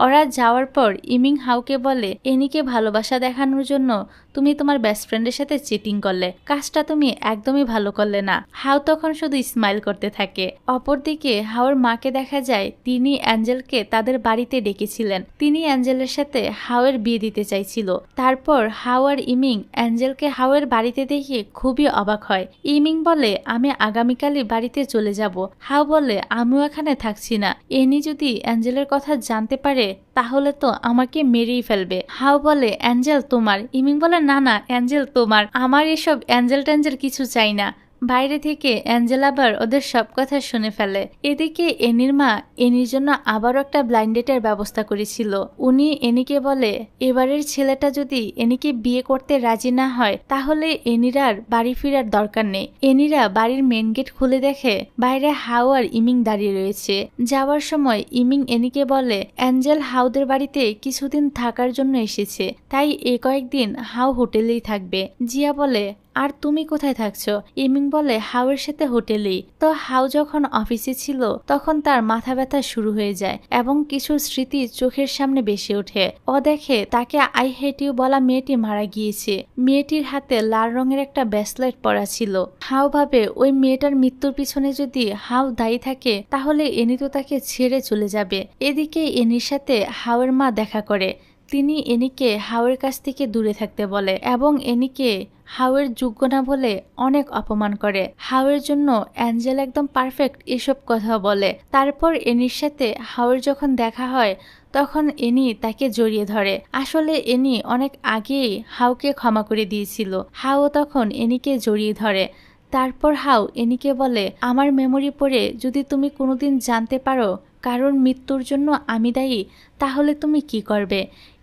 ওরা যাওয়ার পর ইমিং হাওকে বলে, এনিকে ভালোবাসা দেখানোর জন্য তুমি তোমার বেস্ট ফ্রেন্ডের সাথে চিটিং করলে, কাজটা তুমি একদমই ভালো করলে না। হাও তখন শুধু স্মাইল করতে থাকে। অপরদিকে হাওর মাকে দেখা যায় তিনি অ্যাঞ্জেলকে তাদের বাড়িতে ডেকেছিলেন। তিনি অ্যাঞ্জেলের সাথে হাওয়ের বিয়ে দিতে চাইছিল। তারপর হাও আর ইমিং অ্যাঞ্জেলকে হাওয়ের বাড়িতে দেখে খুবই অবাক হয়। ইমিং বলে, আমি আগামীকালই বাড়িতে চলে যাব। হাও বলে, আমিও এখানে থাকছি না, এনি যদি অ্যাঞ্জেলের কথা জানতে পারে তাহলে তো আমাকে মেরেই ফেলবে। হাও বলে, অ্যাঞ্জেল তোমার। ইমিং বলে, না না, অ্যাঞ্জেল তোমার, আমার এসব অ্যাঞ্জেল ট্যাঞ্জেল কিছু চাই না। বাইরে থেকে অ্যাঞ্জেল আবার ওদের সব কথা শুনে ফেলে। এদিকে এনির মা এনির জন্য আবারও একটা ব্লাইন্ড ডেটের ব্যবস্থা করেছিল। উনি এনিকে বলে, এবারের ছেলেটা যদি এনিকে বিয়ে করতে রাজি না হয় তাহলে এনির আর বাড়ি ফেরার দরকার নেই। এনিরা বাড়ির মেন গেট খুলে দেখে বাইরে হাও আর ইমিং দাঁড়িয়ে রয়েছে। যাওয়ার সময় ইমিং এনিকে বলে, অ্যাঞ্জেল হাউদের বাড়িতে কিছুদিন থাকার জন্য এসেছে, তাই এ কয়েকদিন হাও হোটেলেই থাকবে। জিয়া বলে, আর তুমি কোথায় থাকছো? ইমিং বলে, হাওয়ের সাথে হোটেলেই। তো হাও যখন অফিসে ছিল তখন তার মাথা ব্যথা শুরু হয়ে যায় এবং কিছু স্মৃতি চোখের সামনে ভেসে ওঠে। ও দেখে তাকে আই হেট ইউ বলা মেয়েটি মারা গিয়েছে। মেয়েটির হাতে লাল রঙের একটা ব্রেসলেট পরা ছিল। হাও ভাবে ওই মেয়েটার মৃত্যুর পিছনে যদি হাও দায়ী থাকে তাহলে এনি তো তাকে ছেড়ে চলে যাবে। এদিকে এনির সাথে হাওয়ের মা দেখা করে। তিনি এনিকে হাওয়ের কাছ থেকে দূরে থাকতে বলে এবং এনিকে হাওয়ের যোগ্য না বলে অনেক অপমান করে। হাওয়ের জন্য অ্যাঞ্জেল একদম পারফেক্ট এসব কথা বলে। তারপর এনির সাথে হাওয়ের যখন দেখা হয় তখন এনি তাকে জড়িয়ে ধরে। আসলে এনি অনেক আগেই হাওকে ক্ষমা করে দিয়েছিল। হাও তখন এনিকে জড়িয়ে ধরে। তারপর হাও এনিকে বলে, আমার মেমোরি পড়ে যদি তুমি কোনোদিন জানতে পারো কারণ মৃত্যুর জন্য আমি দায়ী তাহলে তুমি কি করবে?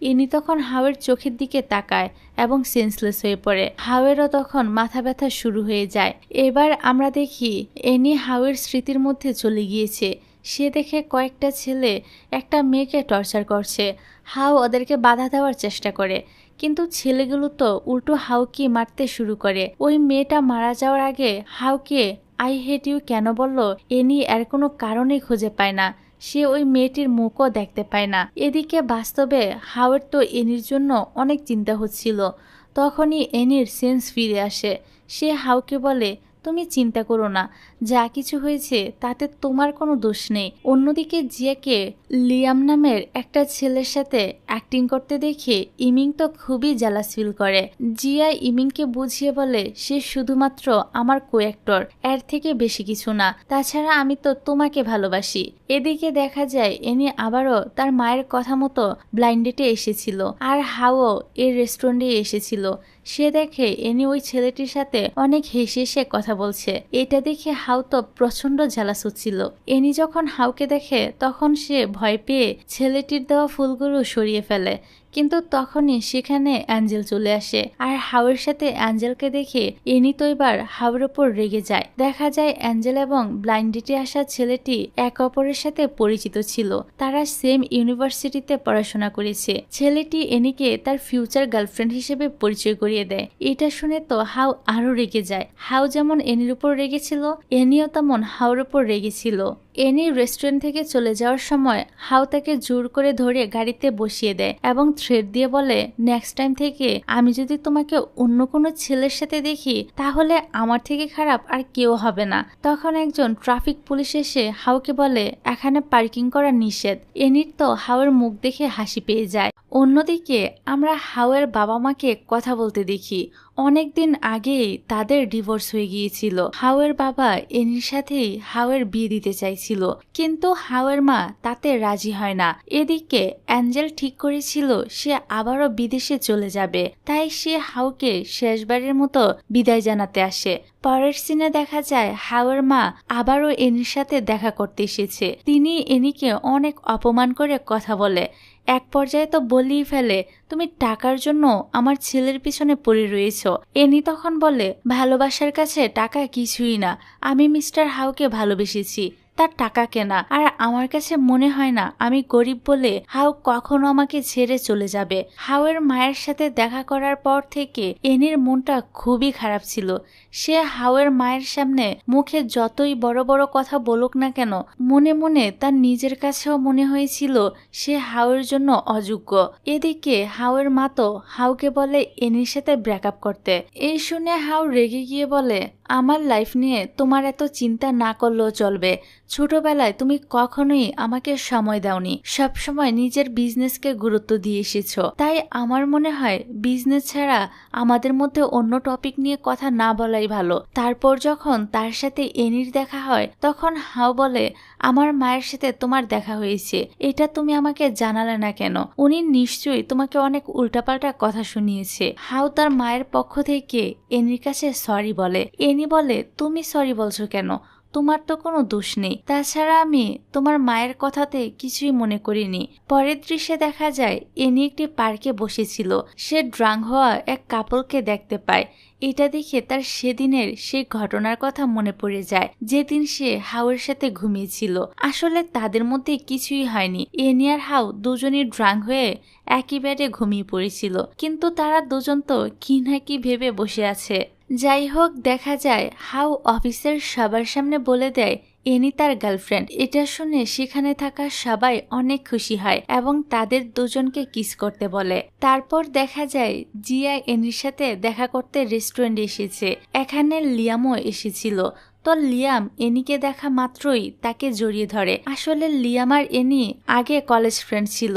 এনি তখন হাওয়ের চোখের দিকে তাকায় এবং সেন্সলেস হয়ে পড়ে। হাওয়েরও তখন মাথা ব্যথা শুরু হয়ে যায়। এবার আমরা দেখি এনি হাওয়ের স্মৃতির মধ্যে চলে গিয়েছে। সে দেখে কয়েকটা ছেলে একটা মেয়েকে টর্চার করছে। হাও ওদেরকে বাধা দেওয়ার চেষ্টা করে, কিন্তু ছেলেগুলো তো উল্টো হাওকে মারতে শুরু করে। ওই মেয়েটা মারা যাওয়ার আগে হাওকে আই হেট ইউ কেন বলল এনি এর কোনো কারণেই খুঁজে পায় না। সে ওই মেয়েটির মুখও দেখতে পায় না। এদিকে বাস্তবে হাওয়ের তো এনির জন্য অনেক চিন্তা হচ্ছিল। তখনই এনির সেন্স ফিরে আসে। সে হাউকে বলে, তুমি চিন্তা করো না, যা কিছু হয়েছে তাতে তোমার কোনো দোষ নেই। অন্যদিকে জিয়াকে লিয়াম নামের একটা ছেলের সাথে অ্যাক্টিং করতে দেখে ইমিং তো খুবই জেলাস ফিল করে। জিয়া ইমিংকে বুঝিয়ে বলে, সে শুধুমাত্র আমার কো অ্যাক্টর, এর থেকে বেশি কিছু না। তাছাড়া আমি তো তোমাকে ভালোবাসি। এদিকে দেখা যায় এনি আবারও তার মায়ের কথা মতো ব্লাইন্ড ডেটে এসেছিল, আর হাও এর রেস্টুরেন্টে এসেছিল। সে দেখে এনি ওই ছেলেটির সাথে অনেক হেসে হেসে কথা বলছে। এটা দেখে হাউ তো প্রচন্ড জ্বালাস হচ্ছিল। এনি যখন হাউকে দেখে তখন সে ভয় পেয়ে ছেলেটির দেওয়া ফুলগুলো সরিয়ে ফেলে, কিন্তু তখনই সেখানে অ্যাঞ্জেল চলে আসে। আর হাউয়ের সাথে অ্যাঞ্জেলকে দেখে এনি তো এবার হাউয়ের ওপর রেগে যায়। দেখা যায় অ্যাঞ্জেল এবং ব্লাইন্ড ডেটে আসা ছেলেটি এক অপরের সাথে পরিচিত ছিল, তারা সেম ইউনিভার্সিটিতে পড়াশোনা করেছে। ছেলেটি এনিকে তার ফিউচার গার্লফ্রেন্ড হিসেবে পরিচয় করিয়ে দেয়। এটা শুনে তো হাউ আরো রেগে যায়। হাউ যেমন এনির উপর রেগেছিল, এনিও তেমন হাউর উপর রেগেছিল। এনি রেস্টুরেন্ট থেকে চলে যাওয়ার সময় হাউ তাকে জোর করে ধরে গাড়িতে বসিয়ে দেয় এবং থ্রেট দিয়ে বলে, নেক্সট টাইম থেকে আমি যদি তোমাকে অন্য কোনো ছেলের সাথে দেখি তাহলে আমার থেকে খারাপ আর কেউ হবে না। তখন একজন ট্রাফিক পুলিশ এসে হাউকে বলে, এখানে পার্কিং করা নিষেধ। এনির তো হাউয়ের মুখ দেখে হাসি পেয়ে যায়। অন্যদিকে আমরা হাউয়ের বাবা মাকে কথা বলতে দেখি। অনেকদিন আগেই তাদের ডিভোর্স হয়ে গিয়েছিল। হাউয়ের বাবা এনির সাথেই হাউয়ের বিয়ে দিতে চাইছিল, কিন্তু হাউয়ের মা তাতে রাজি হয় না। এদিকে অ্যাঞ্জেল ঠিক করেছিল সে আবারও বিদেশে চলে যাবে, তাই সে হাউকে শেষবারের মতো বিদায় জানাতে আসে। পরের সিনে দেখা যায় হাউয়ের মা আবারও এনির সাথে দেখা করতে এসেছে। তিনি এনিকে অনেক অপমান করে কথা বলে। এক পর্যায়ে তো বলেই ফেলে, তুমি টাকার জন্য আমার ছেলের পিছনে পড়ে রয়েছ। এনি তখন বলে, ভালোবাসার কাছে টাকা কিছুই না, আমি মিস্টার হাউকে ভালোবেসেছি, তার টাকা কেনা। আর আমার কাছে মনে হয় না আমি গরিব বলে হাউ কখনো আমাকে ছেড়ে চলে যাবে। হাউয়ের মায়ের সাথে দেখা করার পর থেকে এনির মনটা খুবই খারাপ ছিল। সে হাউয়ের মায়ের সামনে মুখে যতই বড় বড় কথা বলুক না কেন, মনে মনে তার নিজের কাছেও মনে হয়েছিল সে হাউয়ের জন্য অযোগ্য। এদিকে হাউয়ের মা তো হাউকে বলে এনির সাথে ব্রেকআপ করতে। এই শুনে হাউ রেগে গিয়ে বলে, আমার লাইফ নিয়ে তোমার এত চিন্তা না করলেও চলবে। ছোটবেলায় তুমি কখনোই আমাকে সময় দাওনি, সবসময় নিজের বিজনেসকে গুরুত্ব দিয়ে এসেছো। তাই আমার মনে হয় বিজনেস ছাড়া আমাদের মধ্যে অন্য টপিক নিয়ে কথা না বলাই ভালো। তারপর যখন তার সাথে এনির দেখা হয় তখন হাউ বলে, আমার মায়ের সাথে তোমার দেখা হয়েছে, এটা তুমি আমাকে জানালে না কেন? উনি নিশ্চয়ই তোমাকে অনেক উল্টাপাল্টা কথা শুনিয়েছে। হাউ তার মায়ের পক্ষ থেকে এনির কাছে সরি বলে। এনি বলে, তুমি সরি বলছো কেন? তোমার তো কোনো দোষ নেই। তাছাড়া আমি তোমার মায়ের কথাতে কিছুই মনে করিনি। পরের দৃশ্যে দেখা যায় এনি একটি পার্কে বসেছিল। সে ড্রাঙ্ক হওয়া এক কাপলকে দেখতে পায়। এটা দেখে তার সেদিনের সেই ঘটনার কথা মনে পড়ে যায়, যেদিন সে হাউয়ের সাথে ঘুমিয়েছিল। আসলে তাদের মধ্যে কিছুই হয়নি। এনি আর হাউ দুজনই ড্রাঙ্ক হয়ে একই বেডে ঘুমিয়ে পড়েছিল, কিন্তু তারা দুজন তো কি না কি ভেবে বসে আছে। যাই হোক, দেখা যায় হাউ অফিসের সবার সামনে বলে দেয় এনি তার গার্লফ্রেন্ড। এটা শুনে সেখানে থাকা সবাই অনেক খুশি হয় এবং তাদের দুজনকে কিস করতে বলে। তারপর দেখা যায় জিয়া এনির সাথে দেখা করতে রেস্টুরেন্টে এসেছে। এখানে লিয়ামও এসেছিল। তো লিয়াম এনিকে দেখা মাত্রই তাকে জড়িয়ে ধরে। আসলে লিয়াম আর এনি আগে কলেজ ফ্রেন্ড ছিল।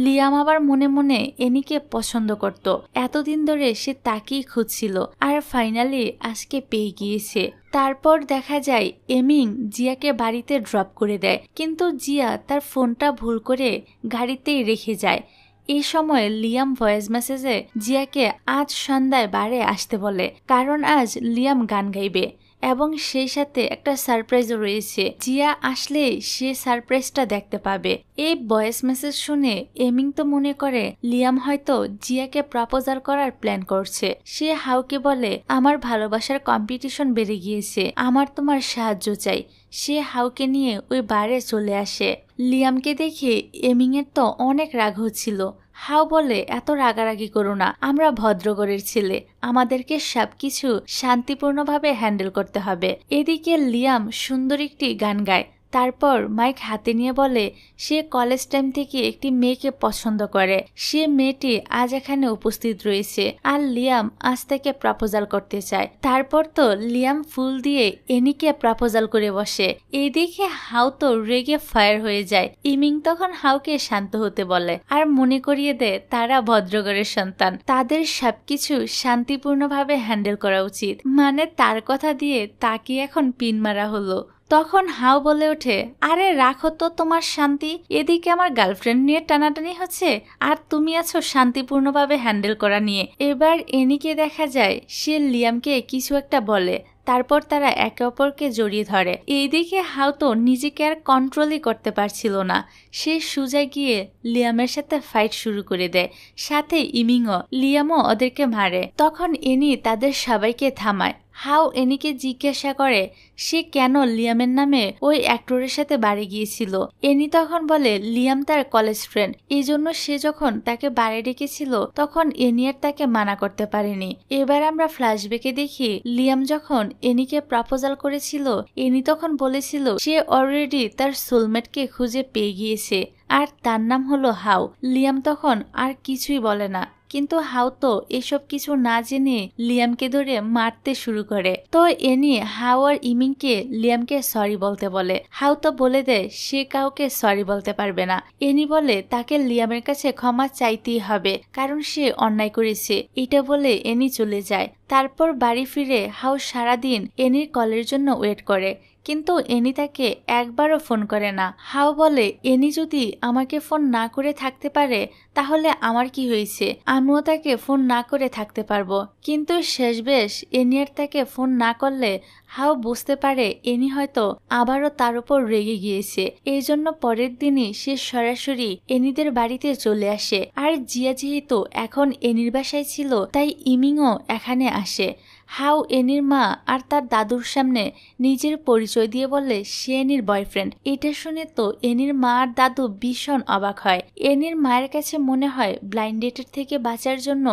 লিয়াম আবার মনে মনে এনিকে পছন্দ করত। এতদিন ধরে সে তাকেই খুঁজছিল, আর ফাইনালি আজকে পেয়ে গিয়েছে। তারপর দেখা যায় এমিং জিয়াকে বাড়িতে ড্রপ করে দেয়, কিন্তু জিয়া তার ফোনটা ভুল করে গাড়িতেই রেখে যায়। এই সময় লিয়াম ভয়েস মেসেজে জিয়াকে আজ সন্ধ্যায় বারে আসতে বলে, কারণ আজ লিয়াম গান গাইবে এবং সেই সাথে একটা সারপ্রাইজও রয়েছে। জিয়া আসলে সে সারপ্রাইজটা দেখতে পাবে। এই ভয়েস মেসেজ শুনে এমিং তো মনে করে লিয়াম হয়তো জিয়াকে প্রপোজাল করার প্ল্যান করছে। সে হাউকে বলে, আমার ভালোবাসার কম্পিটিশন বেড়ে গিয়েছে, আমার তোমার সাহায্য চাই। সে হাউকে নিয়ে ওই বারে চলে আসে। লিয়ামকে দেখে এমিং এর তো অনেক রাগ হচ্ছিল। হাউ বলে, এত রাগারাগি করো না, আমরা ভদ্রঘরের ছেলে, আমাদেরকে সবকিছু শান্তিপূর্ণভাবে হ্যান্ডেল করতে হবে। এদিকে লিয়াম সুন্দর একটি গান গায়, তারপর মাইক হাতে নিয়ে বলে সে কলেজ টাইম থেকে একটি মেয়েকে পছন্দ করে, সে মেয়েটি আজ এখানে উপস্থিত রয়েছে আর লিয়াম আজ থেকে প্রপোজাল করতে চায়। তারপর তো লিয়াম ফুল দিয়ে এনিকে প্রপোজাল করে বসে। এই দেখে হাউ তো রেগে ফায়ার হয়ে যায়। ইমিং তখন হাউকে শান্ত হতে বলে আর মনে করিয়ে দেয় তারা ভদ্রঘরের সন্তান, তাদের সবকিছু শান্তিপূর্ণভাবে হ্যান্ডেল করা উচিত। মানে তার কথা দিয়ে তাকে এখন পিন মারা হলো। তখন হাউ বলে ওঠে, আরে রাখো তো তোমার শান্তি, এদিকে আমার গার্লফ্রেন্ড নিয়ে টানাটানি হচ্ছে আর তুমি আছো শান্তিপূর্ণভাবে হ্যান্ডেল করা নিয়ে। এবার এনিকে দেখা যায় সে লিয়ামকে কিছু একটা বলে, তারপর তারা একে অপরকে জড়িয়ে ধরে। এইদিকে হাউ তো নিজেকে আর কন্ট্রোলই করতে পারছিল না, সে সোজা গিয়ে লিয়ামের সাথে ফাইট শুরু করে দেয়, সাথে ইমিংও। লিয়ামও ওদেরকে মারে। তখন এনি তাদের সবাইকে থামায়। হাউ এনিকে জিজ্ঞাসা করে সে কেন লিয়ামের নামে ওই অ্যাক্টরের সাথে বাড়ি গিয়েছিল। এনি তখন বলে লিয়াম তার কলেজ ফ্রেন্ড, এই জন্য সে যখন তাকে বাড়ি ডেকেছিল তখন এনি আর তাকে মানা করতে পারেনি। এবার আমরা ফ্ল্যাশব্যাকে দেখি লিয়াম যখন এনিকে প্রপোজাল করেছিল এনি তখন বলেছিল সে অলরেডি তার সোলমেটকে খুঁজে পেয়ে গিয়েছে আর তার নাম হলো হাউ। লিয়াম তখন আর কিছুই বলে না, কিন্তু হাউ তো এসব কিছু না জেনে লিয়ামকে ধরে মারতে শুরু করে। তো এনি হাউ আর ইমিংকে লিয়ামকে সরি বলতে বলে। হাউ তো বলে দেয় সে কাউকে সরি বলতে পারবে না। এনি বলে তাকে লিয়ামের কাছে ক্ষমা চাইতেই হবে কারণ সে অন্যায় করেছে। এটা বলে এনি চলে যায়। তারপর বাড়ি ফিরে হাউ সারাদিন এনির কলের জন্য ওয়েট করে, কিন্তু এনি তাকে একবারও ফোন করে না। হাউ বলে এনি যদি আমাকে ফোন না করে থাকতে পারে তাহলে আমার কি হয়েছে, আমিও তাকে ফোন না করে থাকতে পারবো। কিন্তু শেষবেশ এনি আর তাকে ফোন না করলে হাউ বুঝতে পারে এনি হয়তো আবারও তার উপর রেগে গিয়েছে। এই জন্য পরের দিনই সে সরাসরি এনিদের বাড়িতে চলে আসে। আর জিয়া যেহেতু এখন এনির বাসায় ছিল তাই ইমিংও এখানে আসে। হাউ এনির মা আর তার দাদুর সামনে নিজের পরিচয় দিয়ে বলে সে এনির বয়ফ্রেন্ড। এটা শুনে তো এনির মা আর দাদু ভীষণ অবাক হয়। এনির মায়ের কাছে মনে হয় ব্লাইন্ড ডেটের থেকে বাঁচার জন্য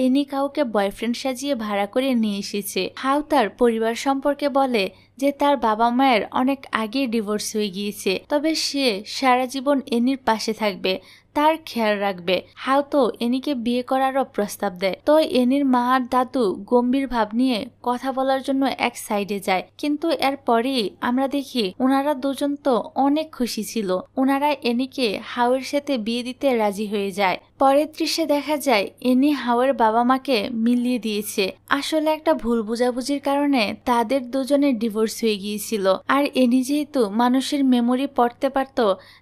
এনি কাউকে বয়ফ্রেন্ড সাজিয়ে ভাড়া করে নিয়ে এসেছে। হাউ তার পরিবার সম্পর্কে বলে যে তার বাবা মায়ের অনেক আগে ডিভোর্স হয়ে গিয়েছে, তবে সে সারা জীবন এনির পাশে থাকবে, তার খেয়াল রাখবে। হাউ তো এনিকে বিয়ে করারও প্রস্তাব দেয়। তো এনির মা আর দাদু গম্ভীর ভাব নিয়ে কথা বলার জন্য এক সাইডে যায়, কিন্তু এরপরেই আমরা দেখি ওনারা দুজন তো অনেক খুশি ছিল। ওনারা এনিকে হাউয়ের সাথে বিয়ে দিতে রাজি হয়ে যায়। পরের দৃশ্যে দেখা যায় এনি হাউয়ের বাবা মাকে মিলিয়ে দিয়েছে। আসলে একটা ভুল বুঝাবুঝির কারণে তাদের দুজনের ডিভোর্স হয়ে গিয়েছিল। আর এনি যেহেতু মানুষের মেমোরি পড়তে পারত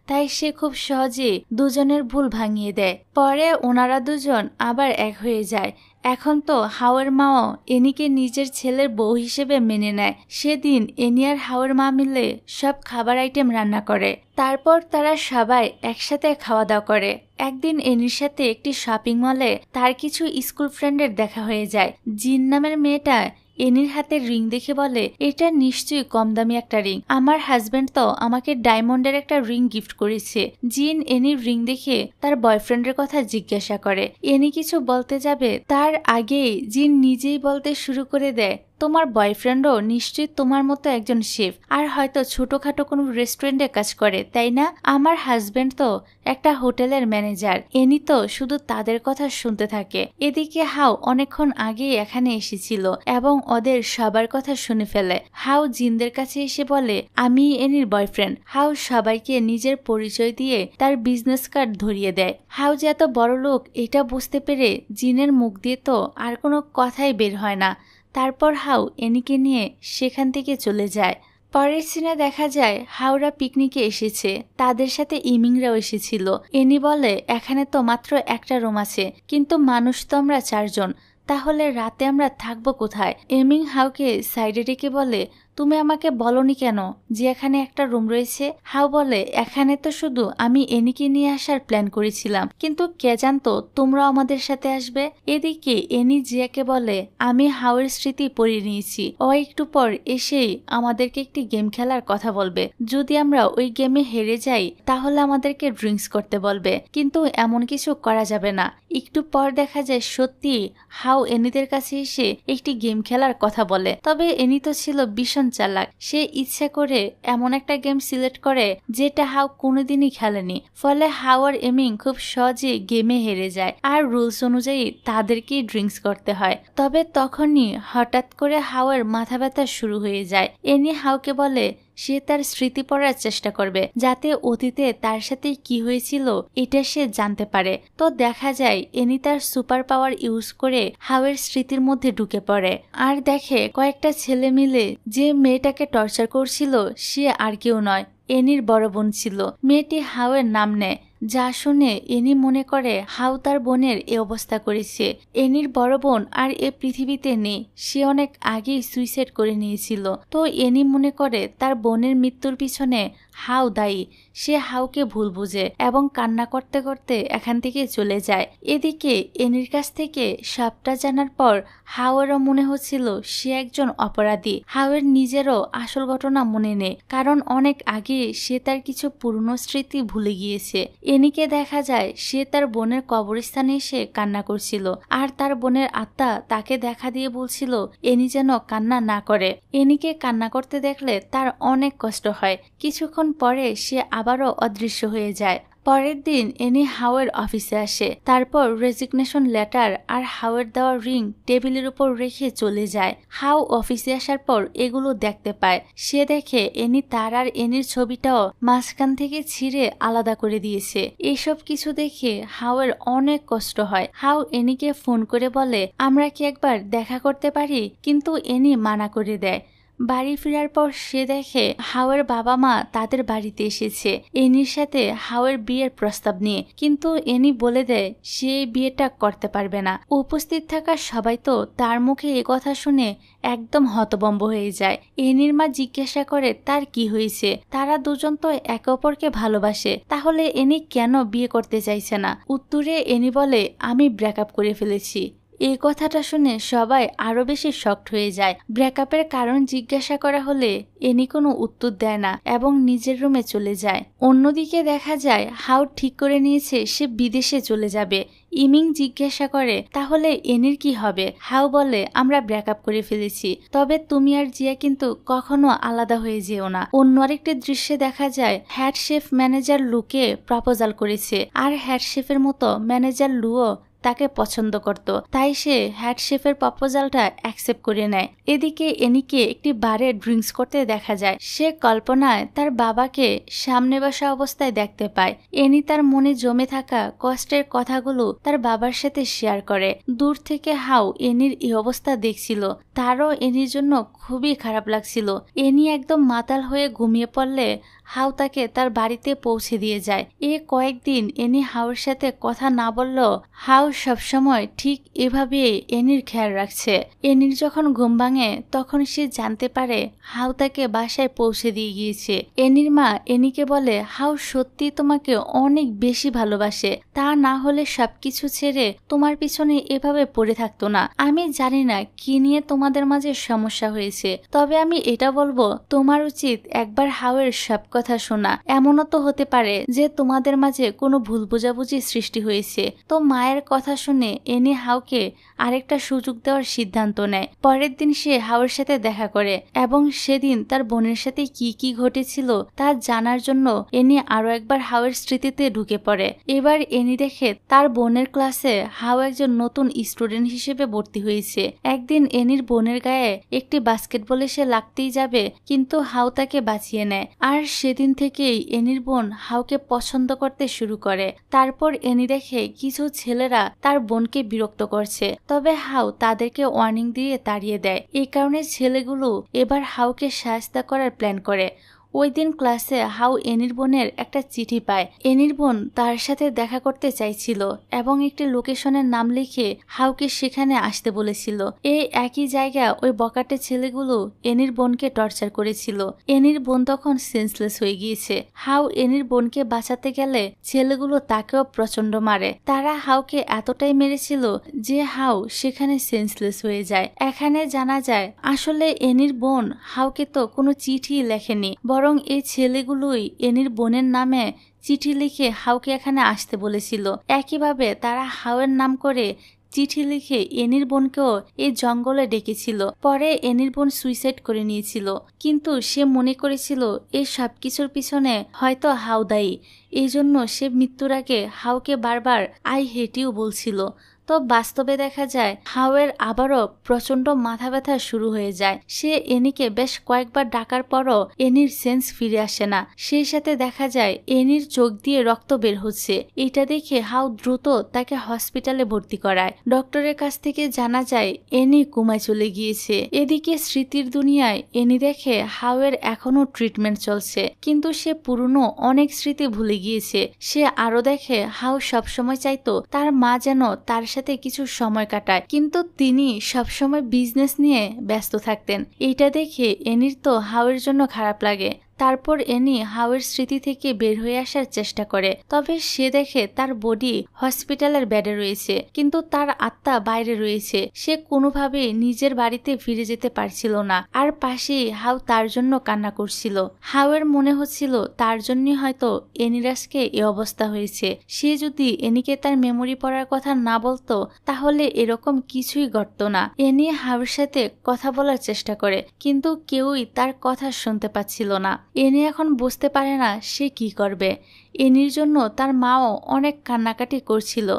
তাই সে খুব সহজে দুজনের ভুল ভাঙিয়ে দেয়। পরে ওনারা দুজন আবার এক হয়ে যায়। এখন তো হাউয়ের মাও এনিকে নিজের ছেলের বউ হিসেবে মেনে নেয়। সেদিন এনি আর হাউয়ের মা মিলে সব খাবার আইটেম রান্না করে। তারপর তারা সবাই একসাথে খাওয়া দাওয়া করে। একদিন এনির সাথে একটি শপিং মলে তার কিছু স্কুল ফ্রেন্ডের দেখা হয়ে যায়। জিন নামের মেয়েটা এনির হাতের রিং দেখে বলে এটা নিশ্চয়ই কম দামি একটা রিং, আমার হাজবেন্ড তো আমাকে ডায়মন্ডের একটা রিং গিফট করেছে। জিন এনির রিং দেখে তার বয়ফ্রেন্ডের কথা জিজ্ঞাসা করে। এনি কিছু বলতে যাবে তার আগেই জিন নিজেই বলতে শুরু করে দেয় তোমার বয়ফ্রেন্ডও নিশ্চয়ই তোমার মতো একজন শেফ আর হয়তো ছোটখাটো কোনো রেস্টুরেন্টে কাজ করে, তাই না? আমার হাজবেন্ড তো একটা হোটেলের ম্যানেজার। এনি তো শুধু তাদের কথা শুনতে থাকে। এদিকে হাউ অনেকক্ষণ আগেই এখানে এসেছিল এবং ওদের সবার কথা শুনে ফেলে। হাউ জিনদের কাছে এসে বলে আমি এনির বয়ফ্রেন্ড। হাউ সবাইকে নিজের পরিচয় দিয়ে তার বিজনেস কার্ড ধরিয়ে দেয়। হাউ যে এত বড় লোক এটা বুঝতে পেরে জিনের মুখ দিয়ে তো আর কোনো কথাই বের হয় না। তারপর হাউ এনিকে নিয়ে সেখান থেকে চলে যায়। পরের সিনে দেখা যায় হাউরা পিকনিকে এসেছে, তাদের সাথে ইমিংরাও এসেছিল। এনি বলে এখানে তো মাত্র একটা রুম আছে, কিন্তু মানুষ তো আমরা 4 জন, তাহলে রাতে আমরা থাকবো কোথায়? এমিং হাউকে সাইডে ডেকে বলে তুমি আমাকে বলনি কেন যে এখানে একটা রুম রয়েছে? হাউ বলে এখানে তো শুধু আমি এনিকে নিয়ে আসার প্ল্যান করেছিলাম, কিন্তু কে জানতো তোমরা আমাদের সাথে আসবে। এদিকে এনি জিয়াকে বলে আমি হাউয়ের স্মৃতি পড়িয়ে নিয়েছি, ও একটু পর এসেই আমাদেরকে একটি গেম খেলার কথা বলবে। যদি আমরা ওই গেমে হেরে যাই তাহলে আমাদেরকে ড্রিঙ্কস করতে বলবে, কিন্তু এমন কিছু করা যাবে না। একটু পর দেখা যায় সত্যি হাউ এনিদের কাছে এসে একটি গেম খেলার কথা বলে। তবে এনি তো ছিল ভীষণ চালাক। সে ইচ্ছা করে এমন একটা গেম সিলেক্ট করে যেটা হাউ কোনোদিনই খেলেনি, ফলে হাউ আর এমিং খুব সহজে গেমে হেরে যায় আর রুলস অনুযায়ী তাদেরকেই ড্রিঙ্কস করতে হয়। তবে তখনই হঠাৎ করে হাউয়ের মাথা ব্যথা শুরু হয়ে যায়। এনি হাউকে বলে সে তার স্মৃতি পড়ার চেষ্টা করবে যাতে অতীতে তার সাথে কি হয়েছিল এটা সে জানতে পারে। তো দেখা যায় এনি তার সুপার পাওয়ার ইউজ করে হাউয়ের স্মৃতির মধ্যে ঢুকে পড়ে আর দেখে কয়েকটা ছেলে মিলে যে মেয়েটাকে টর্চার করছিল সে আর কেউ নয়, এনির বড় বোন ছিল। মেয়েটি হাউয়ের নাম নেয়, যা শুনে এনি মনে করে হাউ তার বোনের এ অবস্থা করেছে। এনির বড় বোন আর এ পৃথিবীতে নেই, সে অনেক আগেই সুইসাইড করে নিয়েছিল। তো এনি মনে করে তার বোনের মৃত্যুর পিছনে হাউ দায়ী। সে হাউকে ভুল বুঝে এবং কান্না করতে করতে এখান থেকে চলে যায়। এদিকে এনির কাছ থেকে সবটা জানার পর হাউয়েরও মনে হচ্ছিল সে একজন অপরাধী। হাউয়ের নিজেরও আসল ঘটনা মনে নেই, কারণ অনেক আগে সে তার কিছু পুরনো স্মৃতি ভুলে গিয়েছে। এনিকে দেখা যায় সে তার বোনের কবরস্থানে এসে কান্না করছিল আর তার বোনের আত্মা তাকে দেখা দিয়ে বলছিল এনি যেন কান্না না করে। এনিকে কান্না করতে দেখলে তার অনেক কষ্ট হয়। কিছুক্ষণ পরে সে আবারও অদৃশ্য হয়ে যায়। পরের দিন এনি হাউয়ের অফিসে আসে, তারপর রেজিগনেশন লেটার আর হাউয়ের দেওয়া রিং টেবিলের উপর রেখে চলে যায়। হাউ অফিসে আসার পর এগুলো দেখতে পায়। সে দেখে এনি তার আর এনির ছবিটাও মাঝখান থেকে ছিঁড়ে আলাদা করে দিয়েছে। এসব কিছু দেখে হাউয়ের অনেক কষ্ট হয়। হাউ এনিকে ফোন করে বলে আমরা কি একবার দেখা করতে পারি, কিন্তু এনি মানা করে দেয়। বাড়ি ফেরার পর সে দেখে হাউয়ের বাবা মা তাদের বাড়িতে এসেছে এনির সাথে হাউয়ের বিয়ের প্রস্তাব নিয়ে, কিন্তু এনি বলে দেয় সে বিয়েটা করতে পারবে না। উপস্থিত থাকা সবাই তো তার মুখে এ কথা শুনে একদম হতভম্ব হয়ে যায়। এনির মা জিজ্ঞাসা করে তার কি হয়েছে, তারা দুজন তো একে অপরকে ভালোবাসে, তাহলে এনি কেন বিয়ে করতে চাইছে না। উত্তরে এনি বলে আমি ব্রেকআপ করে ফেলেছি। এই কথাটা শুনে সবাই আরো বেশি শকড হয়ে যায়। ব্রেকআপের কারণ জিজ্ঞাসা করা হলে এনি কোনো উত্তর দেয় না এবং নিজের রুমে চলে যায়। অন্যদিকে দেখা যায় হাউ ঠিক করে নিয়েছে সে বিদেশে চলে যাবে। ইমিং জিজ্ঞাসা করে তাহলে এনির কি হবে। হাউ বলে আমরা ব্রেকআপ করে ফেলেছি, তবে তুমি আর জিয়া কিন্তু কখনো আলাদা হয়ে যেও না। অন্য আরেকটি দৃশ্যে দেখা যায় হেড শেফ ম্যানেজার লুকে প্রপোজাল করেছে আর হেড শেফের মতো ম্যানেজার লুও তাকে পছন্দ করত, তাই সে হেড শেফের প্রপোজালটা অ্যাকসেপ্ট করে নেয়। এদিকে এনিকে একটি বারে ড্রিঙ্কস করতে দেখা যায়। সে কল্পনায় তার বাবাকে সামনে বসা অবস্থায় দেখতে পায়। এনি তার মনে জমে থাকা কষ্টের কথাগুলো তার বাবার সাথে শেয়ার করে। দূর থেকে হাউ এনির এই অবস্থা দেখছিল, তারও এনির জন্য খুবই খারাপ লাগছিল। এনি একদম মাতাল হয়ে ঘুমিয়ে পড়লে হাউ তাকে তার বাড়িতে পৌঁছে দিয়ে যায়। কয়েকদিন এনি হাউর সাথে কথা না বললেও হাউ সবসময় ঠিক এভাবে এনির খেয়াল রাখছে। এনির যখন ঘুম ভাঙে তখন সে জানতে পারে হাউ তাকে বাসায় পৌঁছে দিয়ে গিয়েছে। এনির মা এনিকে বলে হাউ সত্যি তোমাকে অনেক বেশি ভালোবাসে, তা না হলে সবকিছু ছেড়ে তোমার পিছনে এভাবে পড়ে থাকতো না। আমি জানি না কি নিয়ে তোমাদের মাঝে সমস্যা হয়েছে, তবে আমি এটা বলবো তোমার উচিত একবার হাউয়ের সব কথা শোনা। এমনও তো হতে পারে যে তোমাদের মাঝে কোনো ভুল বোঝাবুঝি সৃষ্টি হয়েছে। তো মায়ের কথা শুনে এনি হাউকে আরেকটা সুযোগ দেওয়ার সিদ্ধান্ত নেয়। পরের দিন সে হাউয়ের সাথে দেখা করে এবং সেদিন তার বোনের সাথে কি কি ঘটেছিল তা জানার জন্য এনি আরো একবার হাউয়ের স্মৃতিতে ঢুকে পড়ে। এবার এনি দেখে তার বোনের ক্লাসে হাউ একজন নতুন স্টুডেন্ট হিসেবে ভর্তি হয়েছে। একদিন এনির বোনের গায়ে একটি বাস্কেটবল এসে লাগতেই যাবে, কিন্তু হাউ তাকে বাঁচিয়ে নেয় আর সেদিন থেকেই এনির বোন হাউকে পছন্দ করতে শুরু করে। তারপর এনি দেখে কিছু ছেলেরা তার বোনকে বিরক্ত করছে, তবে হাউ তাদেরকে ওয়ার্নিং দিয়ে তাড়িয়ে দেয়। এই কারণে ছেলেগুলো এবার হাউকে সাহায্য করার প্ল্যান করে। ওই দিন ক্লাসে হাউ এনির বোনের একটা চিঠি পায়। এনির বোন তার সাথে দেখা করতে চাইছিল এবং একটি লোকেশনের নাম লিখে হাউকে সেখানে আসতে বলেছিল। এই একই জায়গা ওই বকাটে ছেলেগুলো এনির বোনকে টর্চার করেছিল। এনির বোন তখন সেন্সলেস হয়ে গিয়েছে। হাউ এনির বোনকে বাঁচাতে গেলে ছেলেগুলো তাকেও প্রচন্ড মারে। তারা হাউকে এতটাই মেরেছিল যে হাউ সেখানে সেন্সলেস হয়ে যায়। এখানে জানা যায় আসলে এনির বোন হাউকে তো কোনো চিঠি লেখেনি, বরং এই ছেলেগুলোই এনির বোনের নামে চিঠি লিখে হাউকে এখানে আসতে বলেছিল। একইভাবে তারা হাউয়ের নাম করে চিঠি লিখে এনির বোনকেও এই জঙ্গলে ডেকেছিল। পরে এনির বোন সুইসাইড করে নিয়েছিল, কিন্তু সে মনে করেছিল এই সব কিছুর পিছনে হয়তো হাউ দায়ী। এই জন্য সে মৃত্যুর আগে হাউকে বারবার আই হেট ইউ বলছিল। তো বাস্তবে দেখা যায় হাওয়ের আবারও প্রচন্ড মাথা ব্যথা শুরু হয়ে যায়। সে এনিকে বেশ কয়েকবার ডাকার পরও এনির সেন্স ফিরে আসে না। সেই সাথে দেখা যায় এনির চোখ দিয়ে রক্ত বের হচ্ছে। এটা দেখে হাউ দ্রুত তাকে হসপিটালে ভর্তি করায়। ডক্টরের কাছ থেকে জানা যায় এনি কোমায় চলে গিয়েছে। এদিকে স্মৃতির দুনিয়ায় এনি দেখে হাওয়ের এখনো ট্রিটমেন্ট চলছে, কিন্তু সে পুরনো অনেক স্মৃতি ভুলে গিয়েছে। সে আরো দেখে হাউ সবসময় চাইতো তার মা যেন তার সাথে কিছু সময় কাটায়, কিন্তু তিনি সবসময় বিজনেস নিয়ে ব্যস্ত থাকতেন। এইটা দেখে এনির তো হাওয়ের জন্য খারাপ লাগে। তারপর এনি হাওয়ের স্মৃতি থেকে বের হয়ে আসার চেষ্টা করে, তবে সে দেখে তার বডি হসপিটালের বেডে রয়েছে, কিন্তু তার আত্মা বাইরে রয়েছে। সে কোনোভাবেই নিজের বাড়িতে ফিরে যেতে পারছিল না, আর পাশেই হাউ তার জন্য কান্না করছিল। হাওয়ের মনে হচ্ছিল তার জন্যই হয়তো এনিরাজকে এ অবস্থা হয়েছে। সে যদি এনিকে তার মেমোরি পড়ার কথা না বলতো তাহলে এরকম কিছুই ঘটতো না। এনি হাওয়ের সাথে কথা বলার চেষ্টা করে, কিন্তু কেউই তার কথা শুনতে পাচ্ছিল না। এনি এখন বুঝতে পারে না সে কি করবে। এনির জন্য তার মাও অনেক কান্নাকাটি করছিল।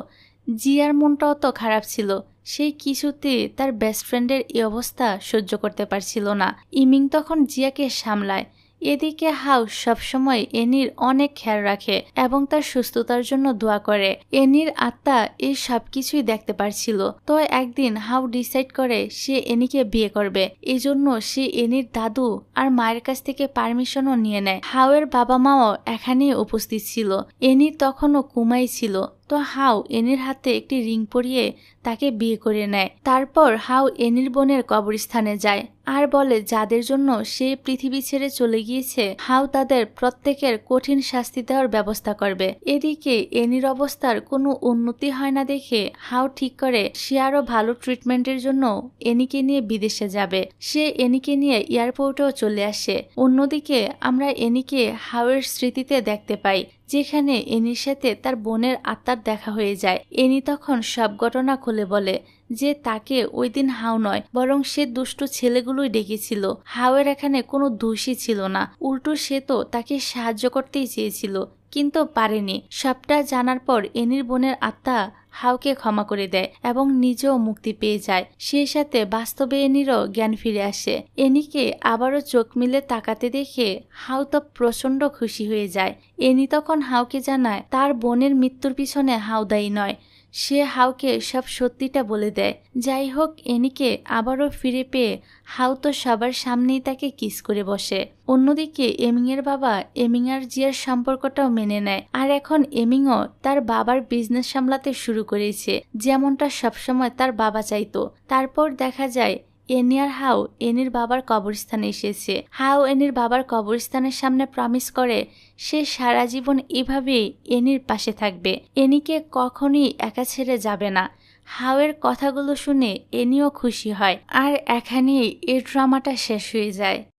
জিয়ার মনটাও তো খারাপ ছিল, সে কিছুতে তার বেস্ট ফ্রেন্ডের এই অবস্থা সহ্য করতে পারছিল না। ইমিং তখন জিয়াকে সামলায়। এদিকে হাউ সবসময় এনির অনেক খেয়াল রাখে এবং তার সুস্থতার জন্য দোয়া করে। এনির আত্মা এই সবকিছুই দেখতে পারছিল। তো একদিন হাউ ডিসাইড করে সে এনিকে বিয়ে করবে। এই জন্য সে এনির দাদু আর মায়ের কাছ থেকে পারমিশনও নিয়ে নেয়। হাউয়ের বাবা মাও এখানেই উপস্থিত ছিল। এনি তখনও কোমায় ছিল। তো হাউ এনির হাতে একটি রিং পরিয়ে তাকে বিয়ে করে নেয়। তারপর হাউ এনির বোনের কবরস্থানে যায় আর বলে যাদের জন্য সে পৃথিবী ছেড়ে চলে গিয়েছে হাউ তাদের প্রত্যেকের কঠিন শাস্তি দেওয়ার ব্যবস্থা করবে। এদিকে এনির অবস্থার কোনো উন্নতি হয় না দেখে হাউ ঠিক করে সে আরো ভালো ট্রিটমেন্টের জন্য এনিকে নিয়ে বিদেশে যাবে। সে এনিকে নিয়ে এয়ারপোর্টেও চলে আসে। অন্যদিকে আমরা এনিকে হাউয়ের স্মৃতিতে দেখতে পাই, যেখানে এনির সাথে তার বোনের আত্মার দেখা হয়ে যায়। এনি তখন সব ঘটনা খুলে বলে যে তাকে ওই দিন হাউ নয় বরং সে দুষ্ট ছেলেগুলোই ডেকেছিল। হাউয়ের এখানে কোনো দোষই ছিল না, উল্টো সে তো তাকে সাহায্য করতেই চেয়েছিল, কিন্তু পারেনি। সবটা জানার পর এনির বোনের আত্মা হাউকে ক্ষমা করে দেয় এবং নিজেও মুক্তি পেয়ে যায়। সেই সাথে বাস্তবে এনিরও জ্ঞান ফিরে আসে। এনিকে আবারও চোখ মিলে তাকাতে দেখে হাউ তো প্রচন্ড খুশি হয়ে যায়। এনি তখন হাউকে জানায় তার বোনের মৃত্যুর পিছনে হাউ দায়ী নয়। সে হাউকে সব সত্যিটা বলে দেয়। যাই হোক, এনিকে আবারও ফিরে পেয়ে হাউ তো সবার সামনেই তাকে কিস করে বসে। অন্যদিকে এমিংয়ের বাবা এমিং আর জিয়ার সম্পর্কটাও মেনে নেয়, আর এখন এমিংও তার বাবার বিজনেস সামলাতে শুরু করেছে, যেমনটা সবসময় তার বাবা চাইতো। তারপর দেখা যায় এনি আর হাউ এনির বাবার কবরস্থানে এসেছে। হাউ এনির বাবার কবরস্থানের সামনে প্রমিস করে সে সারা জীবন এভাবেই এনির পাশে থাকবে, এনিকে কখনোই একা ছেড়ে যাবে না। হাউয়ের কথাগুলো শুনে এনিও খুশি হয়, আর এখানেই এই ড্রামাটা শেষ হয়ে যায়।